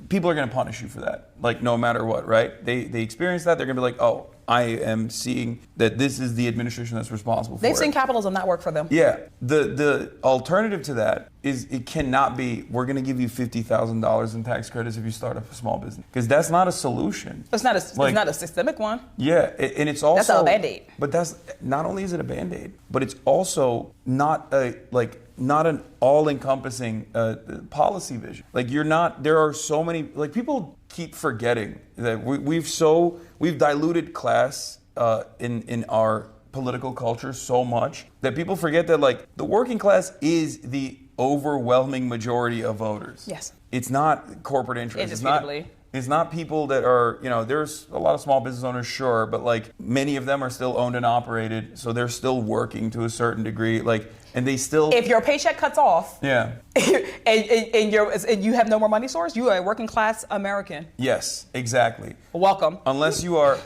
people are gonna punish you for that, like no matter what, right? They experience that. They're gonna be like, oh, I am seeing that this is the administration that's responsible for it. They've seen capitalism not work for them. Yeah. The alternative to that is it cannot be, we're going to give you $50,000 in tax credits if you start up a small business. Because that's not a solution. It's not a systemic one. Yeah. And it's also... That's a Band-Aid. But that's, not only is it a Band-Aid, but it's also not an all-encompassing policy vision. Like there are so many, like people keep forgetting that we've diluted class in our political culture so much that people forget that like the working class is the overwhelming majority of voters. Yes. It's not corporate interests. Indisputably. It's not people that are, there's a lot of small business owners, sure, but like many of them are still owned and operated, so they're still working to a certain degree. Like, and they still... If your paycheck cuts off, yeah, and you have no more money source, you are a working class American. Yes, exactly. Welcome. Unless you're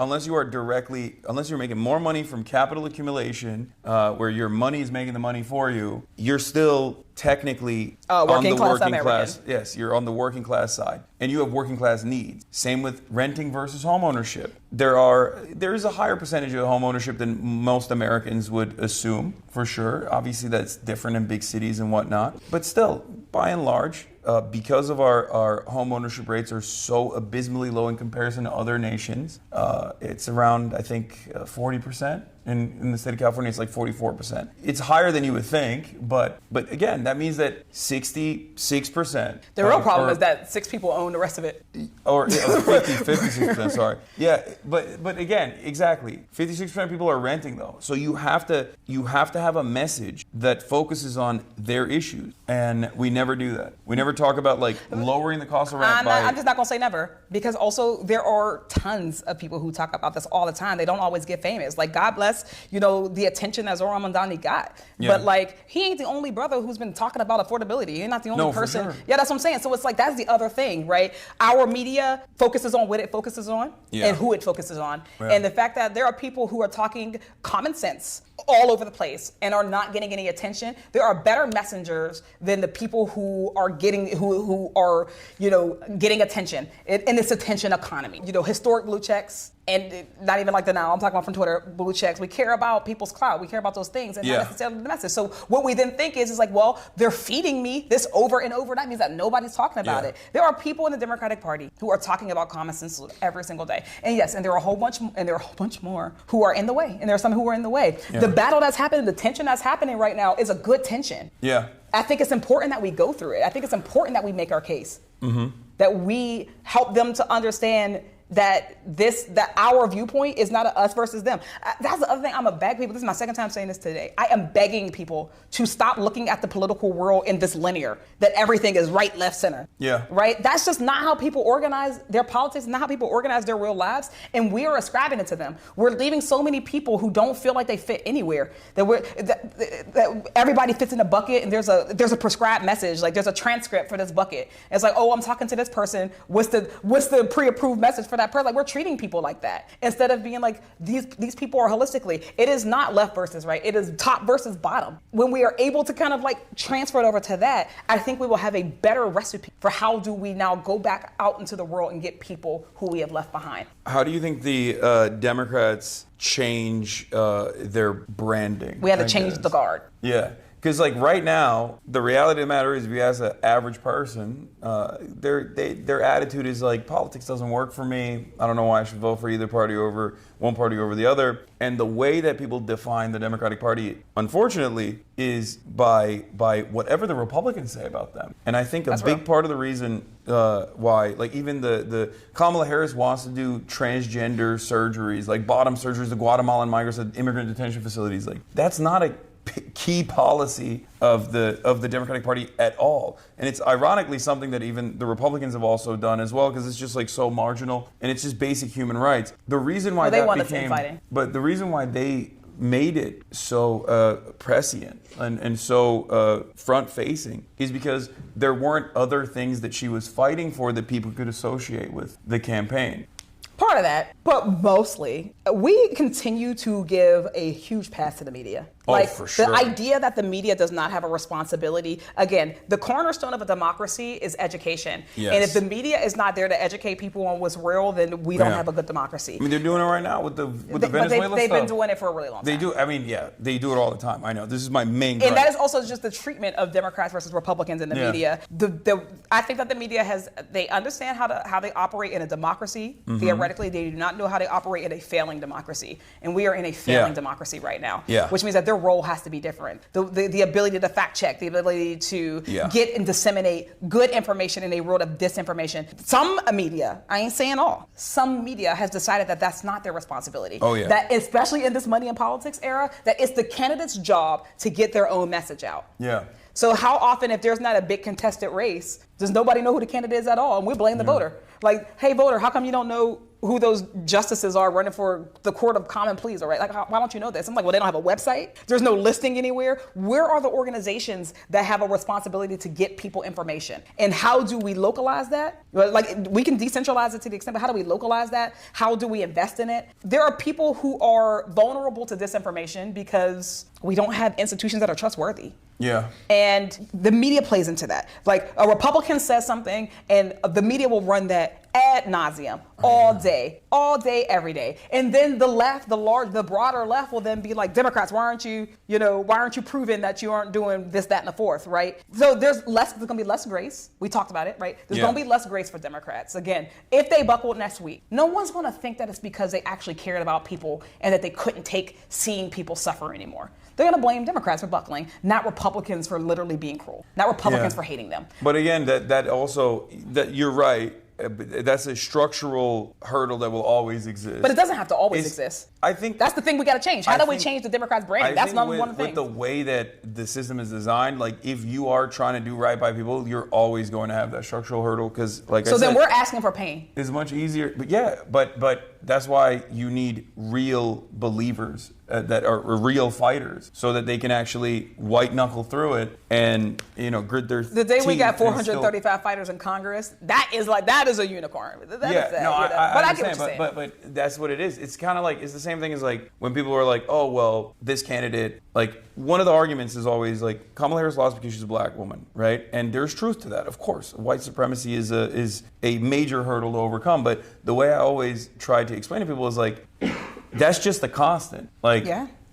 making more money from capital accumulation, where your money is making the money for you, you're still technically on the working class. Yes, you're on the working class side, and you have working class needs. Same with renting versus home ownership. There is a higher percentage of home ownership than most Americans would assume, for sure. Obviously, that's different in big cities and whatnot, but still, by and large, because of our home ownership rates are so abysmally low in comparison to other nations, it's around, I think, 40%. In the state of California, it's like 44%. It's higher than you would think, but again, that means that 66%. The real problem is that 6 people own the rest of it. Or 56%, sorry. Yeah, but again, exactly. 56% of people are renting though. So you have to have a message that focuses on their issues. And we never do that. We never talk about like lowering the cost of rent I'm just not gonna say never, because also there are tons of people who talk about this all the time. They don't always get famous. Like, God bless, the attention that Zohran Mamdani got. Yeah. But like, he ain't the only brother who's been talking about affordability. He's not the only person. For sure. Yeah, that's what I'm saying. So it's like, that's the other thing, right? Our media focuses on what it focuses on and who it focuses on. Yeah. And the fact that there are people who are talking common sense all over the place and are not getting any attention. There are better messengers than the people who are getting getting attention in this attention economy. Historic blue checks, and not even like the now, I'm talking about from Twitter, blue checks. We care about people's clout. We care about those things and not necessarily the message. So what we then think is like, well, they're feeding me this over and over. That means that nobody's talking about it. There are people in the Democratic Party who are talking about common sense every single day. And yes, and there are a whole bunch more who are in the way. And there are some who are in the way. Yeah. The battle that's happening, the tension that's happening right now is a good tension. Yeah. I think it's important that we go through it. I think it's important that we make our case. Mm-hmm. That we help them to understand that our viewpoint is not a us versus them. That's the other thing. I'm a beg people. This is my second time saying this today. I am begging people to stop looking at the political world in this linear, that everything is right, left, center. Yeah. Right? That's just not how people organize their politics, not how people organize their real lives. And we are ascribing it to them. We're leaving so many people who don't feel like they fit anywhere. That everybody fits in a bucket, and there's a prescribed message. Like, there's a transcript for this bucket. It's like, oh, I'm talking to this person. What's the pre-approved message for that person? Like, we're treating people like that instead of being like, these people are holistically. It is not left versus right. It is top versus bottom. When we are able to kind of like transfer it over to that, I think we will have a better recipe for how do we now go back out into the world and get people who we have left behind. How do you think the Democrats change their branding? We have to change the guard. Yeah. Because like right now, the reality of the matter is, if you ask an average person, their attitude is like, politics doesn't work for me. I don't know why I should vote for one party over the other. And the way that people define the Democratic Party, unfortunately, is by whatever the Republicans say about them. And I think a big part of the reason why, like even the Kamala Harris wants to do transgender surgeries, like bottom surgeries to Guatemalan migrants at immigrant detention facilities. Like, that's not a key policy of the Democratic Party at all. And it's ironically something that even the Republicans have also done as well, because it's just like so marginal and it's just basic human rights. The reason why the reason why they made it so prescient and so front-facing is because there weren't other things that she was fighting for that people could associate with the campaign. Part of that, but mostly, we continue to give a huge pass to the media. Oh, for sure. The idea that the media does not have a responsibility, again, the cornerstone of a democracy is education. Yes. And if the media is not there to educate people on what's real, then we don't have a good democracy. I mean, they're doing it right now with the Venezuela but they've stuff. been doing it for a really long time. They do. I mean, yeah, they do it all the time. I know. This is my main gripe. And that is also just the treatment of Democrats versus Republicans in the media. I think that the media they understand how they operate in a democracy. Theoretically, they do not know how they operate in a failing democracy. And we are in a failing democracy right now. Yeah. Which means that their role has to be different. The ability to fact check, the ability to get and disseminate good information in a world of disinformation. Some media, I ain't saying all, some media has decided that that's not their responsibility. Oh, yeah. That especially in this money and politics era, that it's the candidate's job to get their own message out. Yeah. So how often, if there's not a big contested race, does nobody know who the candidate is at all? And we blame the voter. Like, hey, voter, how come you don't know who those justices are running for the court of common pleas? All right, like, why don't you know this? I'm like, well, they don't have a website. There's no listing anywhere. Where are the organizations that have a responsibility to get people information? And how do we localize that? Like, we can decentralize it to the extent, but how do we localize that? How do we invest in it? There are people who are vulnerable to disinformation because we don't have institutions that are trustworthy. Yeah. And the media plays into that. Like, a Republican says something and the media will run that ad nauseum all day, every day. And then the left, the broader left will then be like, Democrats, why aren't you proving that you aren't doing this, that, and the fourth, right? So there's going to be less grace. We talked about it, right? There's going to be less grace for Democrats. Again, if they buckled next week, no one's going to think that it's because they actually cared about people and that they couldn't take seeing people suffer anymore. They're going to blame Democrats for buckling, not Republicans for literally being cruel, not Republicans for hating them. But again, that also, you're right. That's a structural hurdle that will always exist. But it doesn't have to always exist. I think that's the thing we got to change. How do we change the Democrats' brand? That's number one thing. With the way that the system is designed, like if you are trying to do right by people, you're always going to have that structural hurdle because, like I said, so then we're asking for pain. It's much easier, but that's why you need real believers that are real fighters, so that they can actually white knuckle through it and grit their. The day we got 435 fighters in Congress, that is a unicorn. I understand, but that's what it is. It's kind of like it's the same thing as like when people are like, oh well, this candidate. Like one of the arguments is always like Kamala Harris lost because she's a black woman, right? And there's truth to that, of course. White supremacy is a major hurdle to overcome. But the way I always try to explain to people is like, that's just a constant. Like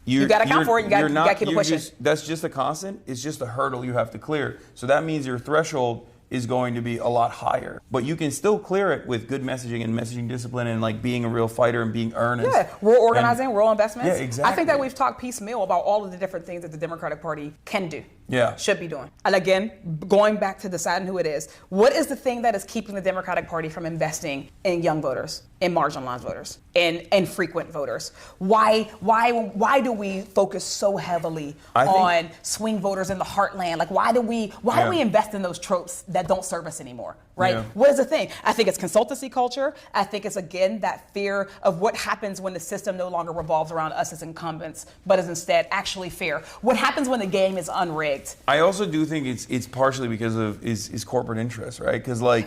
you got to account for it. You got to keep it pushing. That's just a constant. It's just a hurdle you have to clear. So that means your threshold is going to be a lot higher. But you can still clear it with good messaging and messaging discipline and like being a real fighter and being earnest. Yeah, rural organizing, rural investments. Yeah, exactly. I think that we've talked piecemeal about all of the different things that the Democratic Party can do. Yeah. Should be doing. And again, going back to deciding who it is, what is the thing that is keeping the Democratic Party from investing in young voters, in marginalized voters, in frequent voters? Why do we focus so heavily on swing voters in the heartland? Like why do we invest in those tropes that don't serve us anymore? Right? Yeah. What is the thing? I think it's consultancy culture. I think it's again that fear of what happens when the system no longer revolves around us as incumbents, but is instead actually fair. What happens when the game is unrigged? I also do think it's partially because of is corporate interest, right? Because like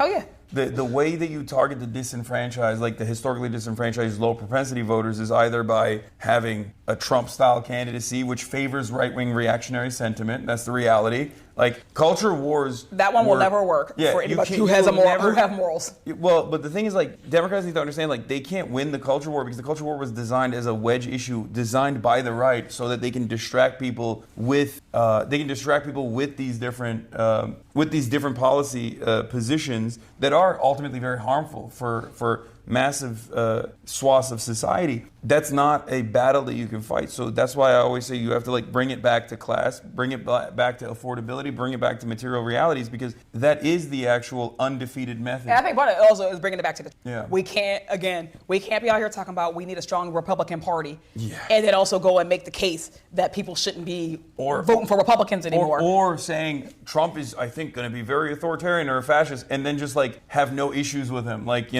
the way that you target the disenfranchised, like the historically disenfranchised low propensity voters, is either by having a Trump-style candidacy, which favors right-wing reactionary sentiment. That's the reality. Like culture wars. That one will never work for anybody who have morals. Well, but the thing is, like Democrats need to understand, like they can't win the culture war because the culture war was designed as a wedge issue, designed by the right, so that they can distract people with these different policy positions that are ultimately very harmful for massive swaths of society. That's not a battle that you can fight. So that's why I always say you have to like bring it back to class, bring it back to affordability, bring it back to material realities, because that is the actual undefeated method. And I think part of it also is bringing it back to we can't be out here talking about we need a strong Republican Party and then also go and make the case that people shouldn't be voting for Republicans anymore. Or saying Trump is, I think, going to be very authoritarian or a fascist, and then just like have no issues with him. Like,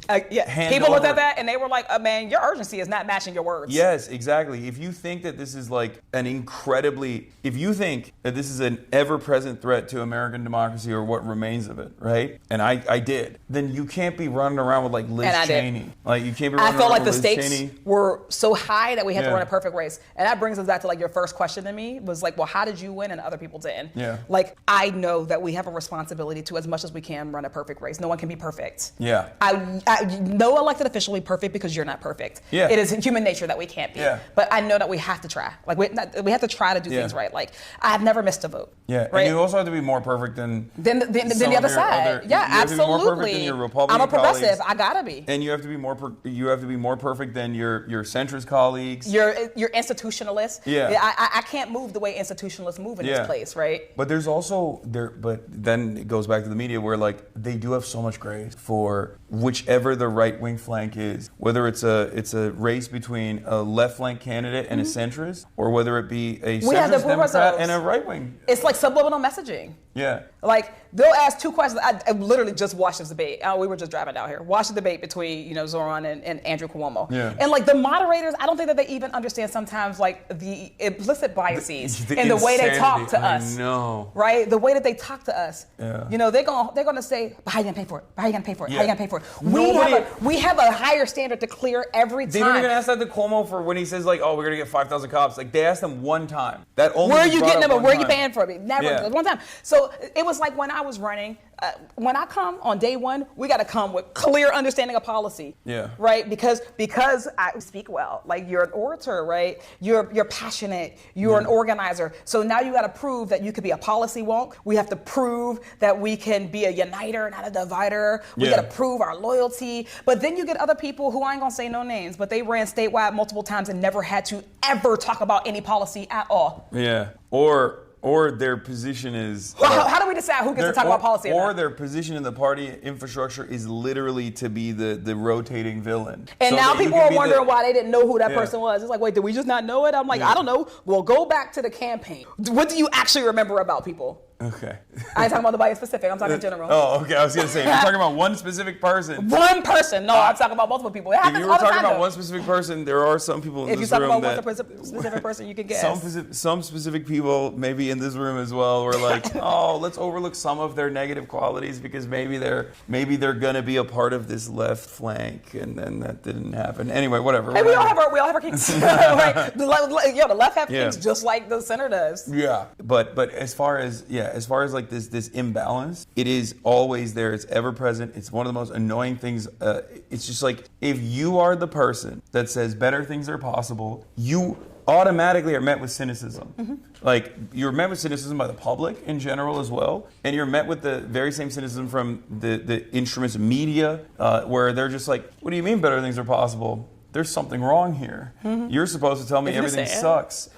People looked at that and they were like, man, your urgency is not matching your words. Yes, exactly. If you think that this is like if you think that this is an ever-present threat to American democracy or what remains of it, right? And I did. Then you can't be running around with like Liz Cheney. Like you can't be running I felt around like the with Liz stakes Cheney. were so high that we had to run a perfect race. And that brings us back to like your first question to me was like, well, how did you win and other people didn't? Yeah. Like I know that we have a responsibility to, as much as we can, run a perfect race. No one can be perfect. Yeah. No elected official will be perfect because you're not perfect. Yeah. It is human nature that we can't be. Yeah. But I know that we have to try. Like we have to try to do things right. Like I've never missed a vote. Yeah. Right? And you also have to be more perfect than the other side. you Yeah, have to be more absolutely. perfect than your Republican I'm a progressive. colleagues. I gotta be. And you have to be more perfect than your centrist colleagues. You're institutionalist. Yeah. I can't move the way institutionalists move in this place, right? But there's also but then it goes back to the media where like they do have so much grace for whichever the right wing flank is, whether it's a race between a left flank candidate and a centrist, or whether it be a centrist Democrat and a right wing. It's like subliminal messaging. Yeah. Like they'll ask two questions. I literally just watched this debate. We were just driving down here. Watched the debate between Zoran and Andrew Cuomo. Yeah. And like the moderators, I don't think that they even understand sometimes like the implicit biases in the way they talk to us. I know. Right? The way that they talk to us. Yeah. They're gonna say, but how you gonna pay for it? How you gonna pay for it? Yeah. How you gonna pay for it? We have a higher standard to clear every time. They didn't even ask that to Cuomo for when he says like, oh, we're gonna get 5,000 cops. Like they asked them one time. That only. Where are you getting them? Where are you time. paying for it? Never. One time. So it was like when I was running. When I come on day one, we got to come with clear understanding of policy. Yeah. Right? Because I speak well. Like you're an orator, right? You're passionate. You're an organizer. So now you got to prove that you could be a policy wonk. We have to prove that we can be a uniter, not a divider. We got to prove our loyalty. But then you get other people who I ain't gonna say no names, but they ran statewide multiple times and never had to ever talk about any policy at all. Yeah. Or their position is... how do we decide who gets to talk about policy or not? Their position in the party infrastructure is literally to be the rotating villain. And so now people are wondering why they didn't know who that person was. It's like, wait, did we just not know it? I'm like, I don't know. Well, go back to the campaign. What do you actually remember about people? Okay. I ain't talking about nobody specific. I'm talking general. Oh, okay. I was going to say, if you're talking about one specific person. One person. No, I'm talking about multiple people. It happens if you all were the talking time, about though. one specific person, there are some people in this room If you talk about one specific person, you can guess. Some specific people, maybe in this room as well, were like, oh, let's overlook some of their negative qualities because maybe they're going to be a part of this left flank, and then that didn't happen. Anyway, whatever. Hey, we all have our kinks. Right? The left have kinks just like the center does. Yeah, but as far as like this imbalance, it is always there. It's ever present. It's one of the most annoying things. It's just like if you are the person that says better things are possible, you automatically are met with cynicism. Mm-hmm. Like you're met with cynicism by the public in general as well, and you're met with the very same cynicism from the instruments of media, where they're just like, "What do you mean better things are possible? There's something wrong here. Mm-hmm. You're supposed to tell me everything sucks."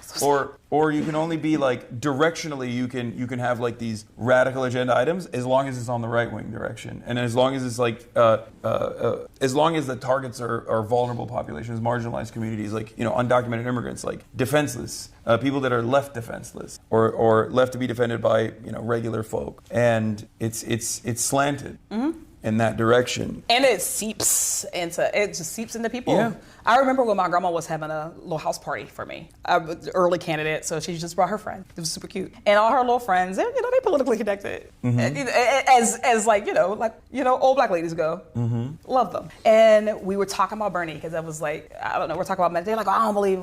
Or you can only be like directionally you can have like these radical agenda items as long as it's on the right wing direction, and as long as it's like as long as the targets are vulnerable populations, marginalized communities, like undocumented immigrants, like defenseless people that are left defenseless or left to be defended by regular folk, and it's slanted. Mm-hmm. In that direction, and it just seeps into people. Yeah. I remember when my grandma was having a little house party for me. I was the early candidate, so she just brought her friend. It was super cute, and all her little friends, they politically connected, as old black ladies go. Mm-hmm. Love them, and we were talking about Bernie because I was like, I don't know, we're talking about they're like, oh, I don't believe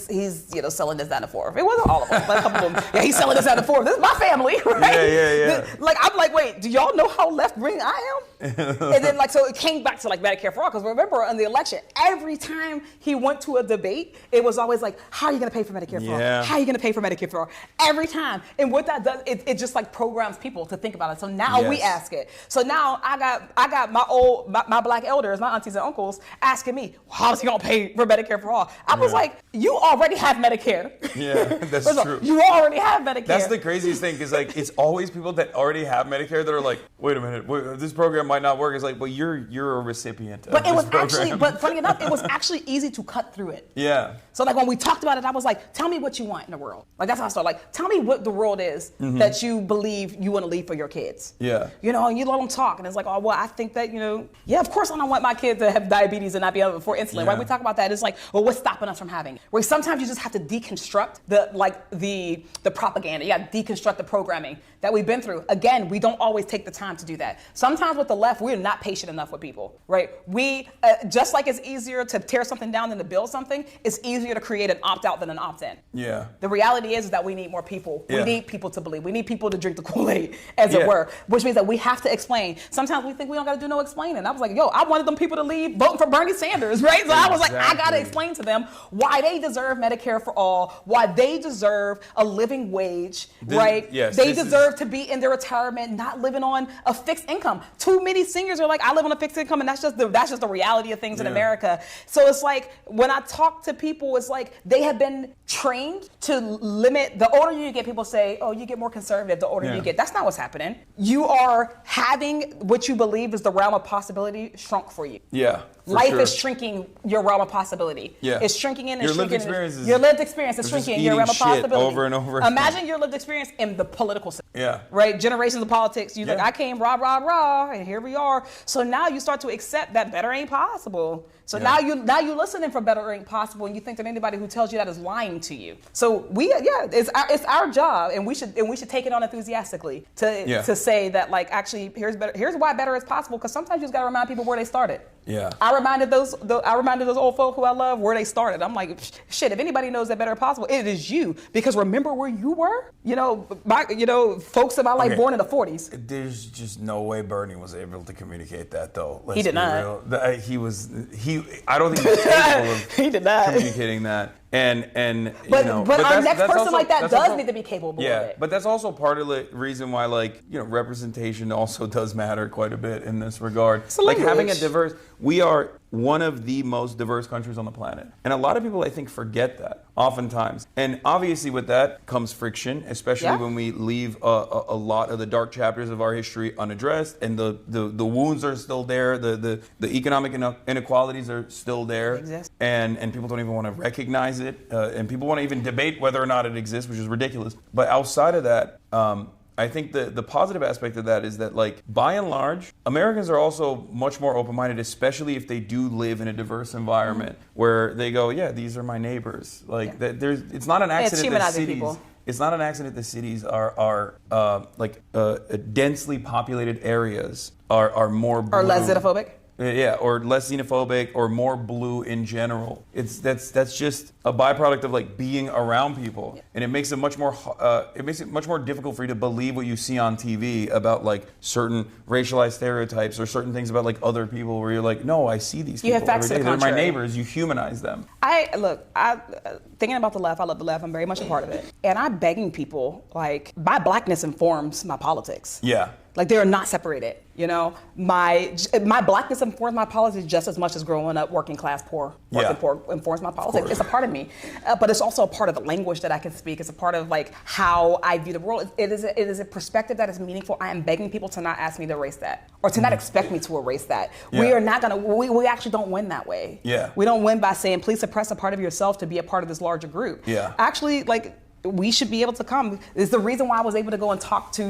he's selling this down the fourth. It wasn't all of us, but a couple of them. Yeah, he's selling this down the fourth. This is my family, right? Yeah. Like I'm like, wait, do y'all know how left wing I am? And then so it came back to Medicare for all, because remember in the election, every time he went to a debate, it was always like, how are you going to pay for Medicare for all? How are you going to pay for Medicare for all? Every time. And what that does, it just programs people to think about it. So now we ask it. So now I got my black elders, my aunties and uncles asking me, how's he going to pay for Medicare for all? I was like, you already have Medicare. Yeah, that's true. You already have Medicare. That's the craziest thing, because it's always people that already have Medicare that are like, wait a minute, this program might not work. It's like, well, you're a recipient of But it this was program. actually, but funny enough, it was actually easy to cut through it. Yeah. So like when we talked about it, I was like, tell me what you want in the world. Like that's how I started. Like, tell me what the world is that you believe you want to leave for your kids. Yeah. You know, and you let them talk, and it's like, oh well, I think that, you know, yeah, of course I don't want my kids to have diabetes and not be able to afford insulin. Right? We talk about that. It's like, well, what's stopping us from having it? Where sometimes you just have to deconstruct the propaganda. You got to deconstruct the programming that we've been through. Again, we don't always take the time to do that. Sometimes with the left, we're not patient enough with people, right? We, just like it's easier to tear something down than to build something, it's easier to create an opt-out than an opt-in. Yeah. The reality is that we need more people. Yeah. We need people to believe. We need people to drink the Kool-Aid, as it were, which means that we have to explain. Sometimes we think we don't got to do no explaining. I was like, yo, I wanted them people to leave voting for Bernie Sanders, right? So I was like, I got to explain to them why they deserve Medicare for all, why they deserve a living wage, right? Yes, they deserve to be in their retirement, not living on a fixed income. Too many seniors are like, I live on a fixed income, and that's just the reality of things in America. So it's like when I talk to people, it's like they have been trained to limit. The older you get, people say, oh, you get more conservative the older you get. That's not what's happening. You are having what you believe is the realm of possibility shrunk for you. Yeah. Life is shrinking your realm of possibility. Yeah. It's shrinking in and Your lived shrinking. experience is, your lived experience is shrinking your realm of possibility. Over and over again. Imagine your lived experience in the political system. Yeah. Right? Generations of politics. You like, I came rah, and here we are. So now you start to accept that better ain't possible. So now you're listening for better ain't possible, and you think that anybody who tells you that is lying to you. So it's our job, and we should take it on enthusiastically to say that, like, actually here's why better is possible, because sometimes you just gotta remind people where they started. Yeah. I reminded those old folk who I love where they started. I'm like, shit, if anybody knows that better is possible, it is you. Because remember where you were? Folks in my life born in the 40s. There's just no way Bernie was able to communicate that, though. He did not. I don't think he was capable of he did not. communicating that. But our next person also, like that does also, need to be capable of it. But that's also part of the reason why, like, representation also does matter quite a bit in this regard. Like having a diverse, we are one of the most diverse countries on the planet. And a lot of people, I think, forget that oftentimes. And obviously with that comes friction, especially when we leave a lot of the dark chapters of our history unaddressed, and the wounds are still there, the economic inequalities are still there, and people don't even want to recognize it, and people want to even debate whether or not it exists, which is ridiculous. But outside of that, I think the positive aspect of that is that, like, by and large, Americans are also much more open-minded, especially if they do live in a diverse environment where they go, yeah, these are my neighbors. Like, it's not an accident that cities. People. It's not an accident that cities are densely populated areas are more blue. Or less xenophobic. Yeah, or less xenophobic, or more blue in general. That's just a byproduct of, like, being around people, and it makes it much more difficult for you to believe what you see on TV about, like, certain racialized stereotypes or certain things about, like, other people, where you're like, no, I see these people every day. They're my neighbors. You humanize them. Thinking about the left, I love the left. I'm very much a part of it, and I'm begging people, like, my blackness informs my politics. Yeah. Like, they are not separated, My blackness informs my politics just as much as growing up working class poor informs my politics. It's a part of me, but it's also a part of the language that I can speak. It's a part of, like, how I view the world. It is a perspective that is meaningful. I am begging people to not ask me to erase that, or to not expect me to erase that. Yeah. We are not gonna. We actually don't win that way. Yeah. We don't win by saying, please suppress a part of yourself to be a part of this larger group. Yeah. Actually, like, we should be able to come. It's the reason why I was able to go and talk to,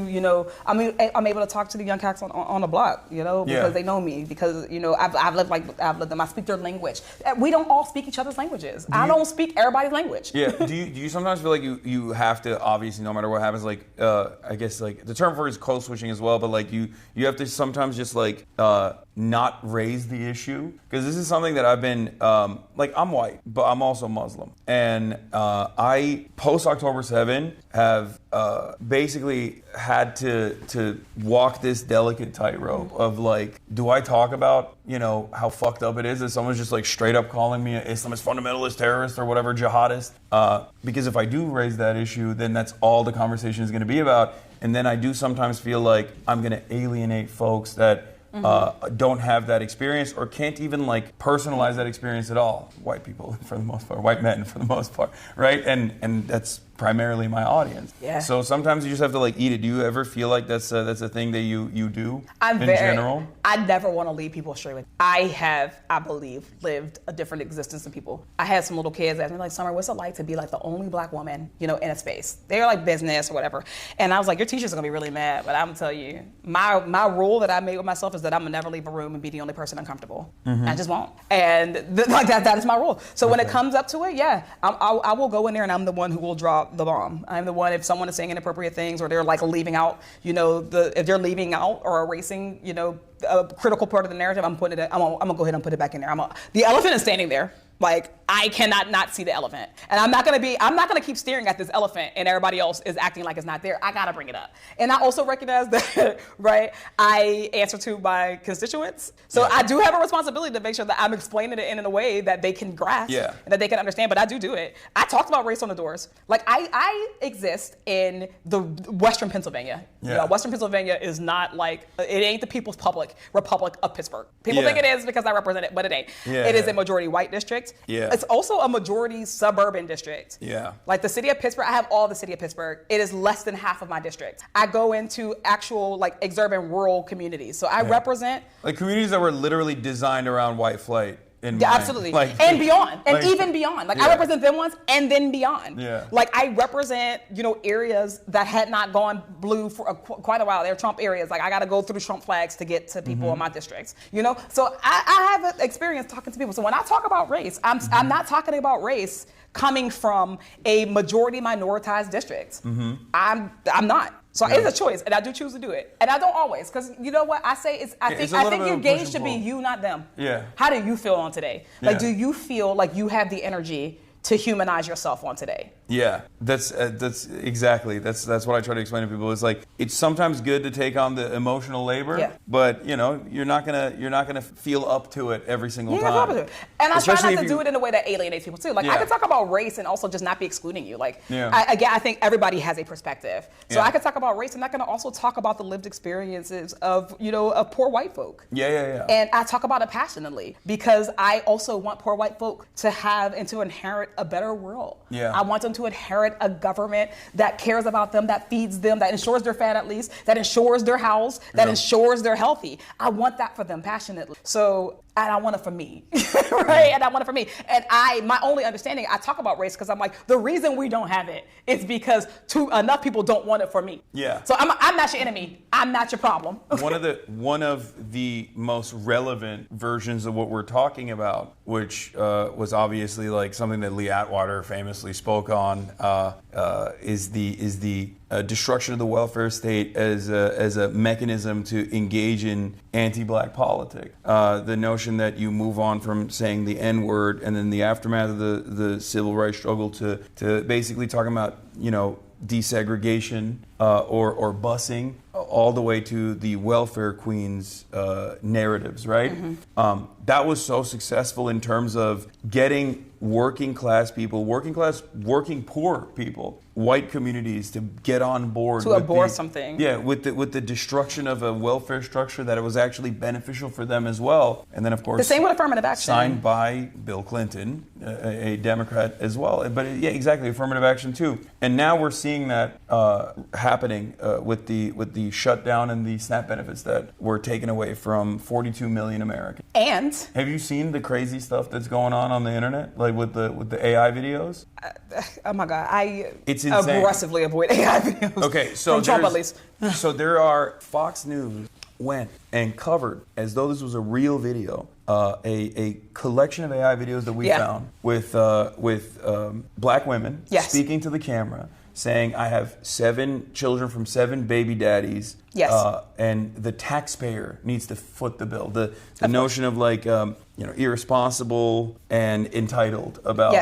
I'm able to talk to the young cats on the block, because they know me, because, I've lived them. I speak their language. We don't all speak each other's languages. I don't speak everybody's language. Yeah. Do you sometimes feel like you have to, obviously, no matter what happens, like, I guess, like, the term for it is code switching as well, but, like, you have to sometimes just, like, not raise the issue? Because this is something that I've been, I'm white, but I'm also Muslim. And I, post-October 7, have basically had to walk this delicate tightrope of, like, do I talk about, how fucked up it is that someone's just, like, straight up calling me an Islamist fundamentalist terrorist or whatever, jihadist? Because if I do raise that issue, then that's all the conversation is going to be about. And then I do sometimes feel like I'm going to alienate folks that don't have that experience, or can't even, like, personalize that experience at all. White people, for the most part, white men for the most part, right? And that's primarily my audience. Yeah. So sometimes you just have to like eat it. Do you ever feel like that's a thing that you do in general? I never want to lead people astray with. I have, I believe, lived a different existence than people. I had some little kids ask me like, Summer, what's it like to be like the only black woman, you know, in a space? They're like business or whatever. And I was like, your teacher's gonna be really mad, but I'm gonna tell you, my rule that I made with myself is that I'm gonna never leave a room and be the only person uncomfortable. I just won't. And like that is my rule. So when it comes up to it, yeah, I will go in there and I'm the one who will drop the bomb. I'm the one, if someone is saying inappropriate things or they're like leaving out, you know, if they're leaving out or erasing, you know, a critical part of the narrative, I'm gonna go ahead and put it back in there. The elephant is standing there. Like, I cannot not see the elephant. And I'm not gonna keep staring at this elephant and everybody else is acting like it's not there. I gotta bring it up. And I also recognize that, right, I answer to my constituents. So I do have a responsibility to make sure that I'm explaining it in a way that they can grasp and that they can understand, but I do it. I talked about race on the doors. Like, I exist in the Western Pennsylvania. You know, Western Pennsylvania is not like, it ain't the People's Republic of Pittsburgh. People think it is because I represent it, but it ain't. It is a majority white district. It's also a majority suburban district. Like the city of Pittsburgh, I have all the city of Pittsburgh. It is less than half of my district. I go into actual like exurban rural communities. So I represent like communities that were literally designed around white flight. Absolutely. And beyond. And even beyond. Like I represent them once and then beyond. Like I represent, you know, areas that had not gone blue for quite a while. They're Trump areas. Like I got to go through Trump flags to get to people in my districts. You know? So I have an experience talking to people. So when I talk about race, I'm not talking about race coming from a majority minoritized district. I'm not. So it's a choice, and I do choose to do it, and I don't always, because you know what I say is I think your gauge should be you, not them. How do you feel on today? Like, do you feel like you have the energy to humanize yourself on today? That's exactly that's what I try to explain to people. It's like it's sometimes good to take on the emotional labor, but you know you're not gonna feel up to it every single time. And I try not to do it in a way that alienates people too. Like I could talk about race and also just not be excluding you. Like I think everybody has a perspective. So I could talk about race and I can also talk about the lived experiences of of poor white folk. And I talk about it passionately because I also want poor white folk to have and to inherit a better world. I want them to inherit a government that cares about them, that feeds them, that ensures they're fed at least, that ensures they're housed, that ensures they're healthy. I want that for them passionately. So, and I want it for me, right? And I want it for me. And my only understanding, I talk about race because I'm like, the reason we don't have it is because enough people don't want it for me. So I'm not your enemy. I'm not your problem. One of the most relevant versions of what we're talking about, which was obviously like something that Lee Atwater famously spoke on, is the destruction of the welfare state as a mechanism to engage in anti-black politics. The notion that you move on from saying the N-word and then the aftermath of the civil rights struggle to basically talking about, you know, desegregation or busing, all the way to the welfare queens narratives, right? That was so successful in terms of getting working poor people, white communities to get on board to abhor something. With the destruction of a welfare structure that it was actually beneficial for them as well. And then of course the same with affirmative action, signed by Bill Clinton, a Democrat as well. But exactly, affirmative action too. And now we're seeing that happening with the shutdown and the SNAP benefits that were taken away from 42 million Americans. And have you seen the crazy stuff that's going on the internet, like with the AI videos? Oh my God, it's insane. Aggressively avoid AI videos. Okay, so from Trump at least. So there are Fox News went and covered, as though this was a real video, a collection of AI videos that we found with black women speaking to the camera, saying, I have 7 children from 7 baby daddies, and the taxpayer needs to foot the bill. The notion of like, irresponsible and entitled about,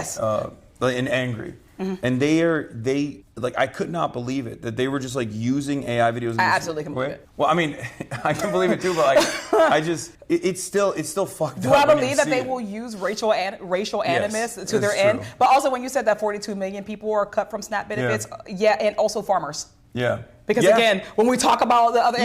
and angry. And they I could not believe it that they were just like using AI videos. I absolutely can believe it. Well, I mean, I can believe it too, but like, it's still fucked up. Do I believe that they will use racial animus to their end? But also, when you said that 42 million people are cut from SNAP benefits, and also farmers. Because again, when we talk about the other,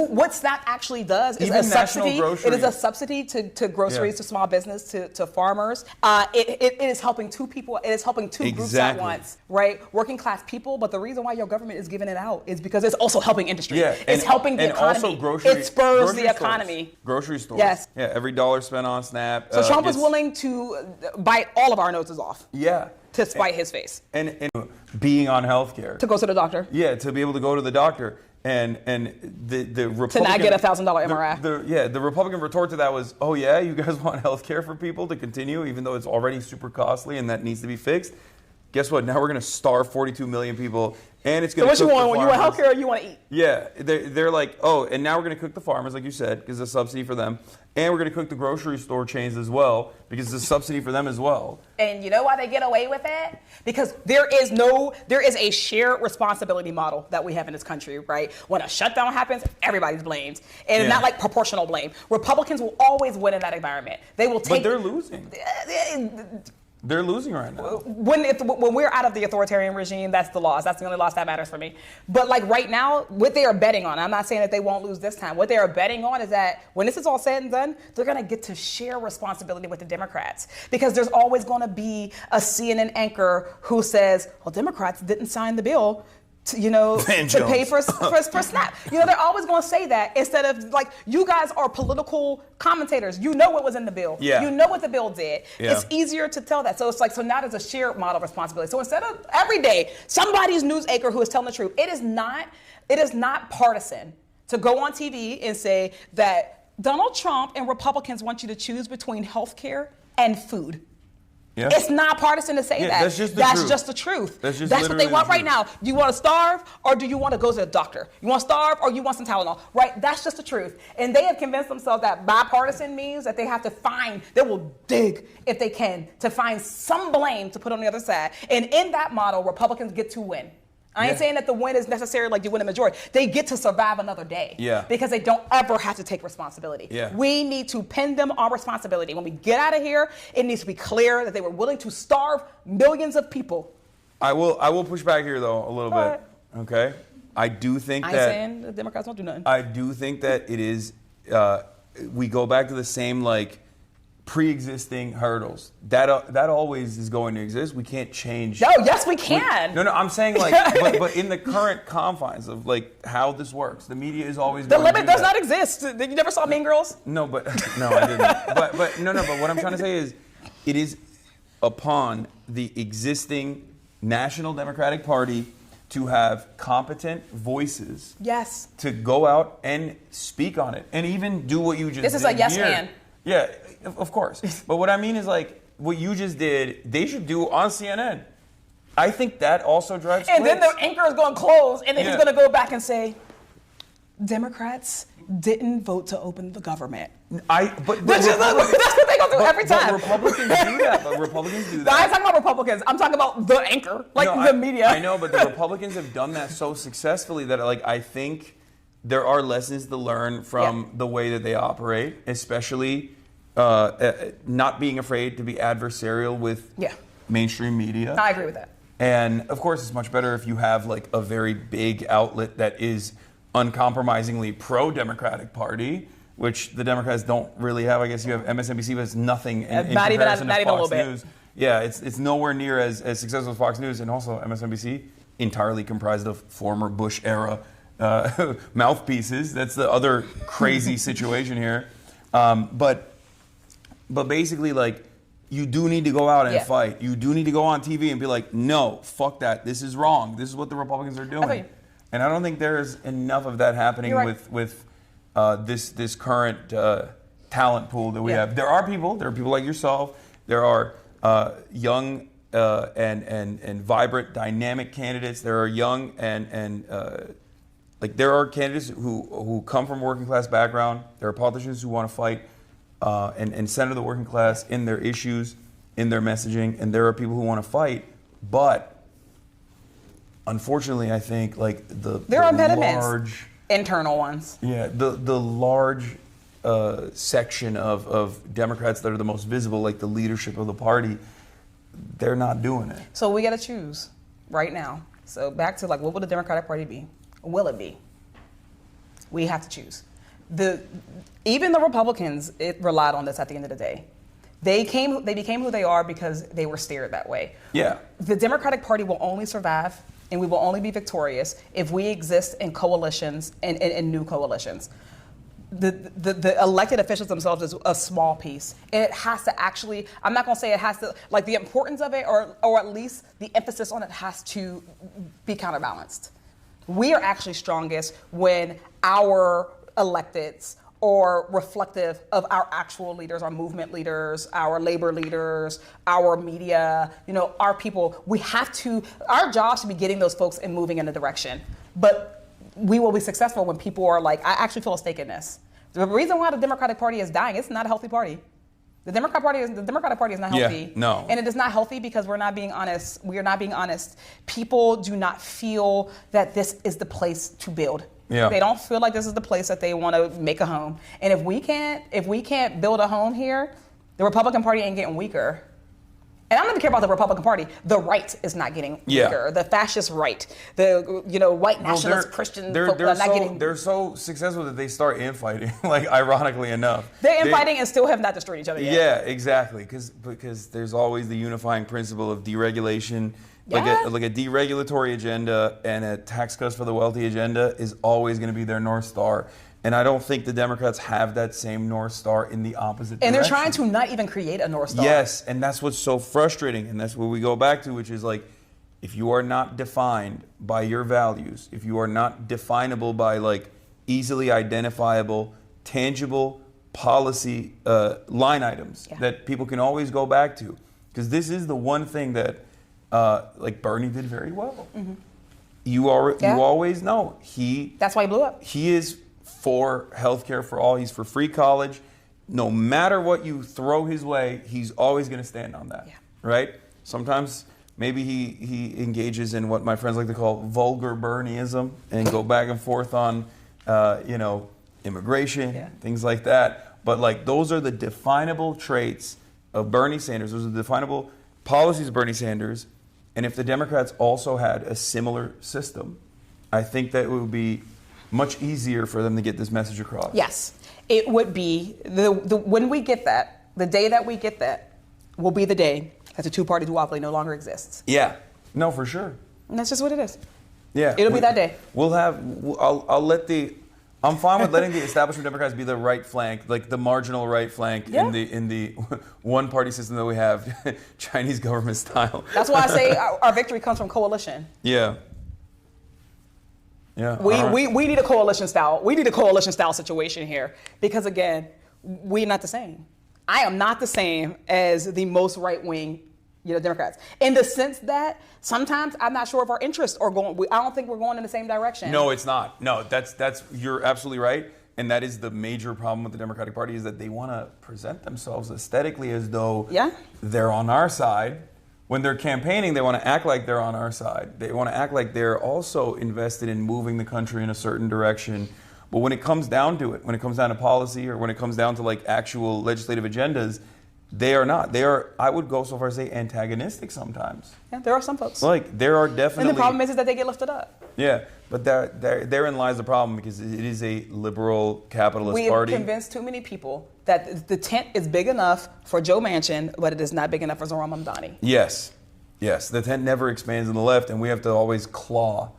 what SNAP actually does is a subsidy. It is a subsidy to groceries, to small business, to farmers. It is helping two people. It is helping two groups at once, right? Working class people. But the reason why your government is giving it out is because it's also helping industry. Yeah, it's helping the economy. Also it spurs the economy. Grocery stores. Yes. Yeah, every dollar spent on SNAP. So Trump is willing to bite all of our noses off. Yeah. To spite his face. And being on healthcare. To go to the doctor. Yeah, to be able to go to the doctor. And the Republican... To not get a $1,000 MRI. The Republican retort to that was, oh yeah, you guys want healthcare for people to continue, even though it's already super costly and that needs to be fixed? Guess what? Now we're going to starve 42 million people, and it's going to. So what you want? You want healthcare or you want to eat? Yeah, they're like, oh, and now we're going to cook the farmers, like you said, because it's a subsidy for them, and we're going to cook the grocery store chains as well, because it's a subsidy for them as well. And you know why they get away with it? Because there is a shared responsibility model that we have in this country, right? When a shutdown happens, everybody's blamed, and not like proportional blame. Republicans will always win in that environment. They will take. But they're losing. They're losing right now. When we're out of the authoritarian regime, that's the loss. That's the only loss that matters for me. But like right now, what they are betting on, I'm not saying that they won't lose this time. What they are betting on is that when this is all said and done, they're going to get to share responsibility with the Democrats. Because there's always going to be a CNN anchor who says, well, Democrats didn't sign the bill to pay for SNAP. They're always going to say that instead of like, you guys are political commentators. You know what was in the bill. Yeah. You know what the bill did. Yeah. It's easier to tell that. So it's like, so now there's a shared model of responsibility. So instead of every day, somebody's news anchor who is telling the truth, it is not partisan to go on TV and say that Donald Trump and Republicans want you to choose between health care and food. Yeah. It's not partisan to say that. That's just the truth. That's what they want right now. Do you want to starve or do you want to go to the doctor? You want to starve or you want some Tylenol? Right? That's just the truth. And they have convinced themselves that bipartisan means that they will dig if they can to find some blame to put on the other side. And in that model, Republicans get to win. I ain't saying that the win is necessarily like you win a majority. They get to survive another day. Yeah. Because they don't ever have to take responsibility. Yeah. We need to pin them on responsibility. When we get out of here, it needs to be clear that they were willing to starve millions of people. I will push back here though a little bit. Okay. I do think that. I ain't saying the Democrats don't do nothing. I do think that it is. We go back to the same like pre-existing hurdles that always is going to exist. We can't change. No, yes, we can. No, I'm saying like, but in the current confines of like how this works, the media is always. The limit does not exist. You never saw Mean Girls? No, but no, I didn't. but what I'm trying to say is, it is upon the existing National Democratic Party to have competent voices. Yes. To go out and speak on it, and even do what you just did. This is a yes man. Yeah, of course. But what I mean is like what you just did, they should do on CNN. I think that also drives And clicks. then the anchor is going to close, and then he's going to go back and say, Democrats didn't vote to open the government. That's what they go through every time. But Republicans do that. I ain't talking about Republicans. I'm talking about the anchor, the media. I know, but the Republicans have done that so successfully that like I think there are lessons to learn from the way that they operate, especially not being afraid to be adversarial with mainstream media. I agree with that. And of course, it's much better if you have like a very big outlet that is uncompromisingly pro-Democratic Party, which the Democrats don't really have. I guess you have MSNBC, but it's nothing in not even comparison to a Fox little News. bit. Yeah, it's nowhere near as successful as Fox News, and also MSNBC, entirely comprised of former Bush era mouthpieces. That's the other crazy situation here. But basically, like, you do need to go out and fight. You do need to go on TV and be like, no, fuck that. This is wrong. This is what the Republicans are doing. And I don't think there's enough of that happening with this current talent pool that we have. There are people like yourself. There are young and vibrant, dynamic candidates. There are young and there are candidates who come from a working class background. There are politicians who want to fight and center the working class in their issues, in their messaging, and there are people who want to fight. But unfortunately, I think like there are impediments, internal ones. Yeah, the large section of Democrats that are the most visible, like the leadership of the party, they're not doing it. So we got to choose right now. So back to like, what would the Democratic Party be? will it be? We have to choose. Even the Republicans, it relied on this at the end of the day. They became who they are because they were steered that way. Yeah. The Democratic Party will only survive and we will only be victorious if we exist in coalitions and new coalitions. The elected officials themselves is a small piece. And it has to actually, I'm not going to say it has to, like the importance of it or at least the emphasis on it has to be counterbalanced. We are actually strongest when our electeds are reflective of our actual leaders, our movement leaders, our labor leaders, our media, our people. We have to, our job should be getting those folks and moving in a direction. But we will be successful when people are like, I actually feel a stake in this. The reason why the Democratic Party is dying, it's not a healthy party. The Democratic Party is not healthy. Yeah, no. And it is not healthy because we're not being honest. We are not being honest. People do not feel that this is the place to build. Yeah. They don't feel like this is the place that they want to make a home. And if we can't build a home here, the Republican Party ain't getting weaker. And I don't even care about the Republican Party. The right is not getting weaker. The fascist right, the white nationalist Christian folk are not getting. They're so successful that they start infighting. Like ironically enough, they're infighting and still have not destroyed each other yet. Yeah, exactly. Because there's always the unifying principle of deregulation. Yeah. Like a deregulatory agenda and a tax cuts for the wealthy agenda is always going to be their North Star. And I don't think the Democrats have that same North Star in the opposite direction. And they're trying to not even create a North Star. Yes, and that's what's so frustrating. And that's what we go back to, which is like, if you are not defined by your values, if you are not definable by like easily identifiable, tangible policy line items that people can always go back to. Because this is the one thing that like Bernie did very well. Mm-hmm. You always know that's why he blew up. He is for healthcare for all. He's for free college. No matter what you throw his way, he's always going to stand on that. Yeah. Right? Sometimes maybe he engages in what my friends like to call vulgar Bernieism and go back and forth on immigration, things like that. But like those are the definable traits of Bernie Sanders. Those are the definable policies of Bernie Sanders. And if the Democrats also had a similar system, I think that it would be much easier for them to get this message across. Yes, it would be. When we get that, the day that we get that will be the day that the two-party duopoly no longer exists. Yeah, no, for sure. And that's just what it is. Yeah, it'll be that day. I'm fine with letting the establishment Democrats be the right flank, like the marginal right flank in the one-party system that we have, Chinese government style. That's why I say our victory comes from coalition. Yeah. Yeah. We need a coalition style. We need a coalition style situation here because again, we're not the same. I am not the same as the most right-wing, Democrats, in the sense that sometimes I'm not sure if our interests are going. I don't think we're going in the same direction. No, it's not. No, that's you're absolutely right, and that is the major problem with the Democratic Party is that they want to present themselves aesthetically as though they're on our side. When they're campaigning, they want to act like they're on our side. They want to act like they're also invested in moving the country in a certain direction. But when it comes down to it, when it comes down to policy or when it comes down to like actual legislative agendas, they are not. They are, I would go so far as to say, antagonistic sometimes. Yeah, there are some folks. Like, there are definitely... And the problem is that they get lifted up. Yeah, but therein lies the problem because it is a liberal capitalist party. We have convinced too many people that the tent is big enough for Joe Manchin, but it is not big enough for Zohran Mamdani. Yes. The tent never expands on the left, and we have to always claw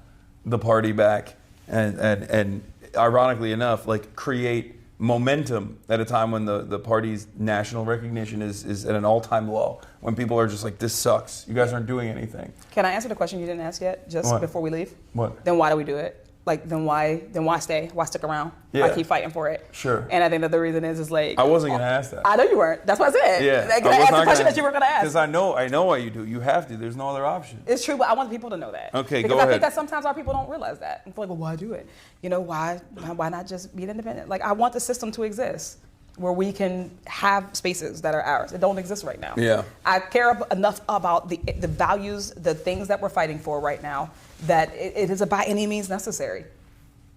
the party back and ironically enough, like create momentum at a time when the party's national recognition is at an all-time low. When people are just like, this sucks. You guys aren't doing anything. Can I answer the question you didn't ask yet, just before we leave? What? Then why do we do it? Like, then why stay? Why stick around? Yeah. Why keep fighting for it? Sure. And I think that the reason is like... I wasn't going to ask that. I know you weren't. That's what I said. Yeah. Like, I asked the question that you were going to ask. Because I know why you do. You have to. There's no other option. It's true, but I want people to know that. Okay, because go ahead. I think that sometimes our people don't realize that. And feel like, well, why do it? Why not just be independent? Like, I want the system to exist where we can have spaces that are ours. It don't exist right now. Yeah. I care enough about the values, the things that we're fighting for right now, that it is by any means necessary.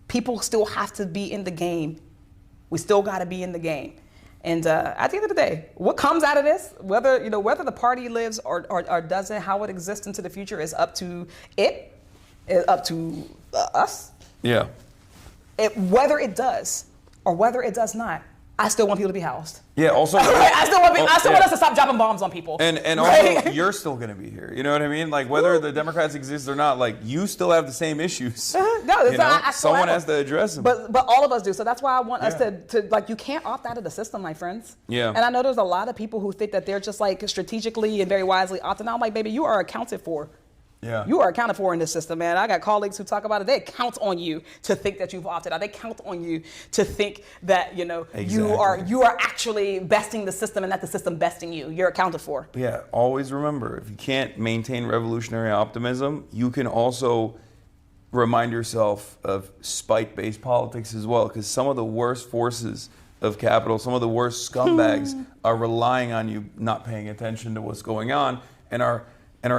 People still have to be in the game. We still got to be in the game. And at the end of the day, what comes out of this, whether the party lives or doesn't, how it exists into the future is up to it, is up to us, Yeah. Whether it does or whether it does not, I still want people to be housed. Yeah. Also, I still want us to stop dropping bombs on people. And right? also, you're still going to be here. You know what I mean? Like, whether the Democrats exist or not, like, you still have the same issues. No, someone has to address them. But all of us do. So that's why I want us to like, you can't opt out of the system, my friends. Yeah. And I know there's a lot of people who think that they're just like strategically and very wisely opting out. I'm like, baby, you are accounted for. Yeah. You are accounted for in this system, man. I got colleagues who talk about it. They count on you to think that you've opted out. They count on you to think that, Exactly. you are actually besting the system and not the system besting you. You're accounted for. Yeah, always remember, if you can't maintain revolutionary optimism, you can also remind yourself of spite-based politics as well, because some of the worst forces of capital, some of the worst scumbags are relying on you not paying attention to what's going on and are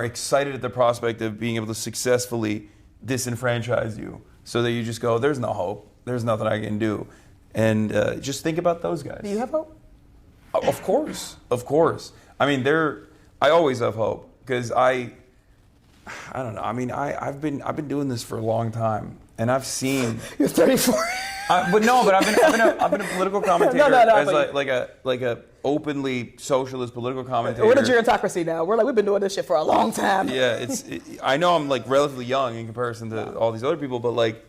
excited at the prospect of being able to successfully disenfranchise you, so that you just go, there's no hope, there's nothing I can do. And just think about those guys. Do you have hope? Of course. I mean, I always have hope, because I don't know. I mean, I've been doing this for a long time, and I've seen. You're 34. I've been a political commentator No, as like a openly socialist political commentator. We're the gerontocracy now. We've been doing this shit for a long time. Yeah, I know I'm like relatively young in comparison to all these other people, but like,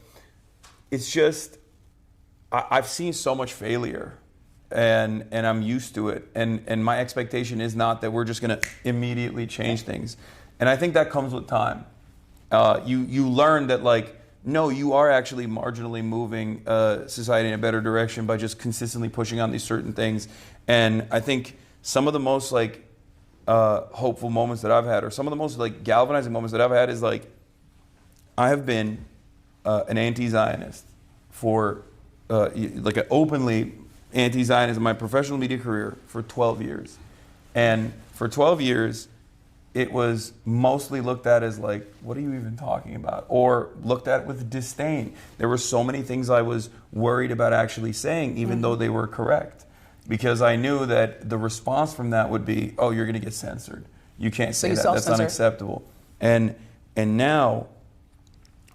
it's just I've seen so much failure, and I'm used to it, and my expectation is not that we're just gonna immediately change things, and I think that comes with time. You learn that, like, no, you are actually marginally moving society in a better direction by just consistently pushing on these certain things. And I think some of the most like hopeful moments that I've had, or some of the most like galvanizing moments that I've had, is like, I have been an anti-Zionist for like an openly anti-Zionist in my professional media career for 12 years. And for 12 years, it was mostly looked at as like, what are you even talking about? Or looked at with disdain. There were so many things I was worried about actually saying, even though they were correct. Because I knew that the response from that would be, oh, you're going to get censored. You can't say that. That's unacceptable. And now,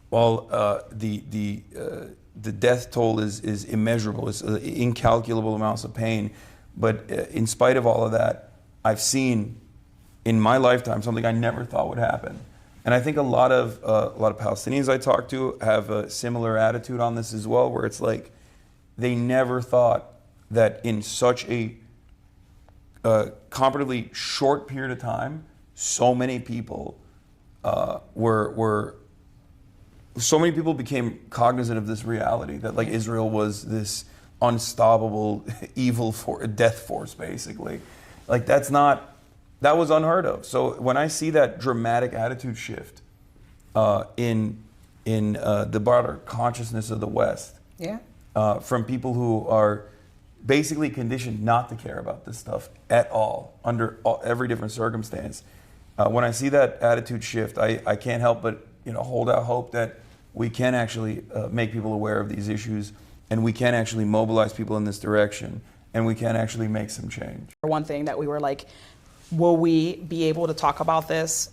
while the death toll is immeasurable, it's incalculable amounts of pain, but in spite of all of that, I've seen in my lifetime something I never thought would happen. And I think a lot of Palestinians I talk to have a similar attitude on this as well, where it's like, they never thought that in such a comparatively short period of time, so many people became cognizant of this reality, that like Israel was this unstoppable evil death force, basically. Like, that was unheard of. So when I see that dramatic attitude shift in the broader consciousness of the West, from people who are basically conditioned not to care about this stuff at all, under every different circumstance, when I see that attitude shift, I can't help but hold out hope that we can actually make people aware of these issues, and we can actually mobilize people in this direction, and we can actually make some change. One thing that we were like, will we be able to talk about this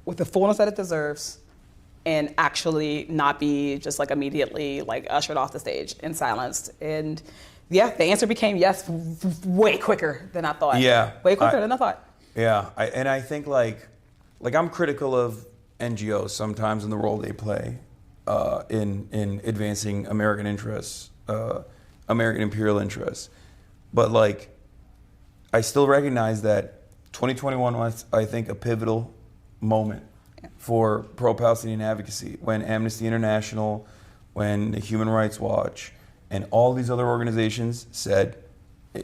with the fullness that it deserves and actually not be just like immediately like ushered off the stage and silenced? And yeah, the answer became yes way quicker than I thought. Yeah. Way quicker than I thought. Yeah, I think like I'm critical of NGOs sometimes in the role they play in advancing American interests, American imperial interests. But like, I still recognize that 2021 was, I think, a pivotal moment for pro-Palestinian advocacy, when Amnesty International, when the Human Rights Watch, and all these other organizations said,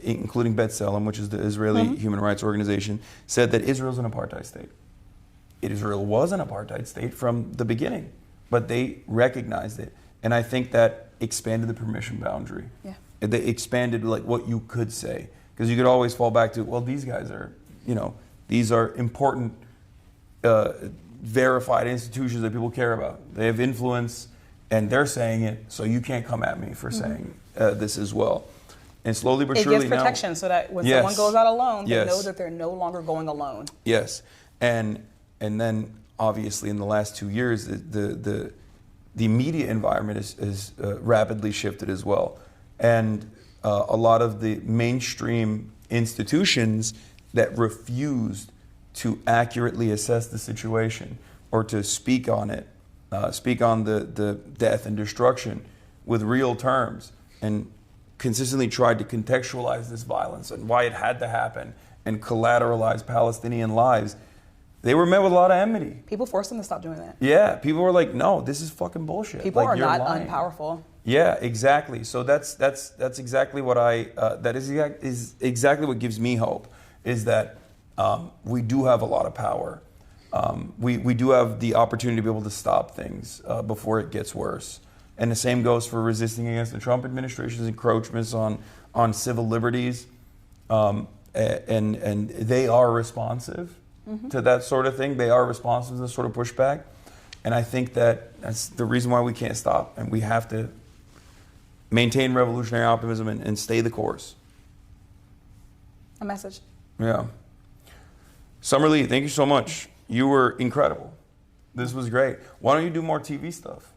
including B'Tselem, which is the Israeli human rights organization, said that Israel's an apartheid state. Israel was an apartheid state from the beginning, but they recognized it. And I think that expanded the permission boundary. Yeah. They expanded like what you could say. Because you could always fall back to, well, these guys are, these are important, verified institutions that people care about. They have influence, and they're saying it, so you can't come at me for saying this as well. And slowly but surely now... It gives protection so that when someone goes out alone, they know that they're no longer going alone. Yes. And then, obviously, in the last 2 years, the the media environment is rapidly shifted as well. And a lot of the mainstream institutions that refused to accurately assess the situation or to speak on it, speak on the death and destruction with real terms, and consistently tried to contextualize this violence and why it had to happen and collateralize Palestinian lives, they were met with a lot of enmity. People forced them to stop doing that. Yeah, people were like, no, this is fucking bullshit. People like, are you're not lying. unpowerful. Yeah, exactly. So that's exactly what is exactly what gives me hope, is that we do have a lot of power. We do have the opportunity to be able to stop things before it gets worse. And the same goes for resisting against the Trump administration's encroachments on civil liberties. And they are responsive to that sort of thing. They are responsive to this sort of pushback. And I think that's the reason why we can't stop. And we have to maintain revolutionary optimism and stay the course. A message. Yeah. Summer Lee, thank you so much. You were incredible. This was great. Why don't you do more TV stuff?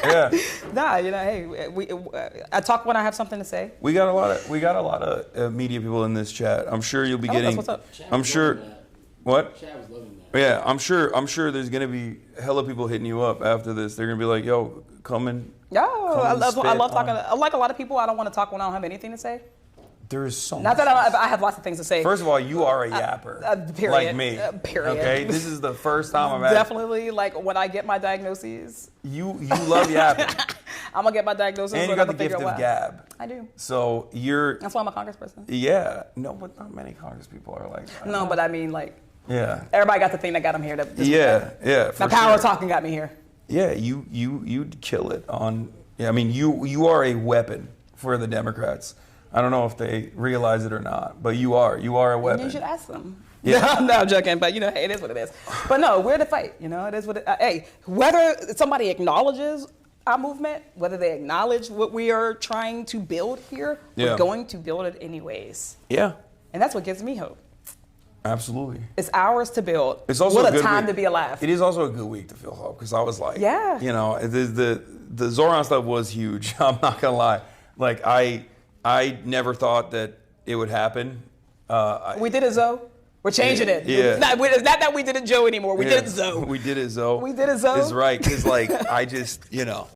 Yeah. Nah, hey, I talk when I have something to say. We got a lot of media people in this chat. I'm sure you'll be getting. That's what's up. I'm sure. What? Chad was loving that. Yeah, I'm sure there's gonna be hella people hitting you up after this. They're gonna be like, "Yo, come and." Yo, I love talking. Like a lot of people, I don't want to talk when I don't have anything to say. There is so Not much. that I have lots of things to say. First of all, you are a yapper, period. like me. Period. Okay, this is the first time I've had. Definitely, like when I get my diagnoses, You love yapping, I'm gonna get my diagnosis. and you got the gift of gab. I do. So you're. That's why I'm a congressperson. Yeah. No, but not many Congress people are like that. No, but I mean, like, Yeah. everybody got the thing that got them here. Yeah. My power talking got me here. Yeah, you'd kill it on. Yeah, I mean, you are a weapon for the Democrats. I don't know if they realize it or not, but you are a weapon. You should ask them. Yeah. No, I'm joking, but hey, it is what it is. But no, we're to fight. It is what it. Hey, whether somebody acknowledges our movement, whether they acknowledge what we are trying to build here, Yeah. we're going to build it anyways. Yeah, And that's what gives me hope. absolutely. It's ours to build. It's also what a good time week. to be alive. It is also a good week to feel hope, because I was like, Yeah. The Zoran stuff was huge. I'm not gonna lie. Like I never thought that it would happen. We did it, Zoe. We're changing it. Yeah. It's not that we did it, Joe, anymore. We did it, Zoe. We did it, Zoe. We did it, Zoe. It's right, because like I just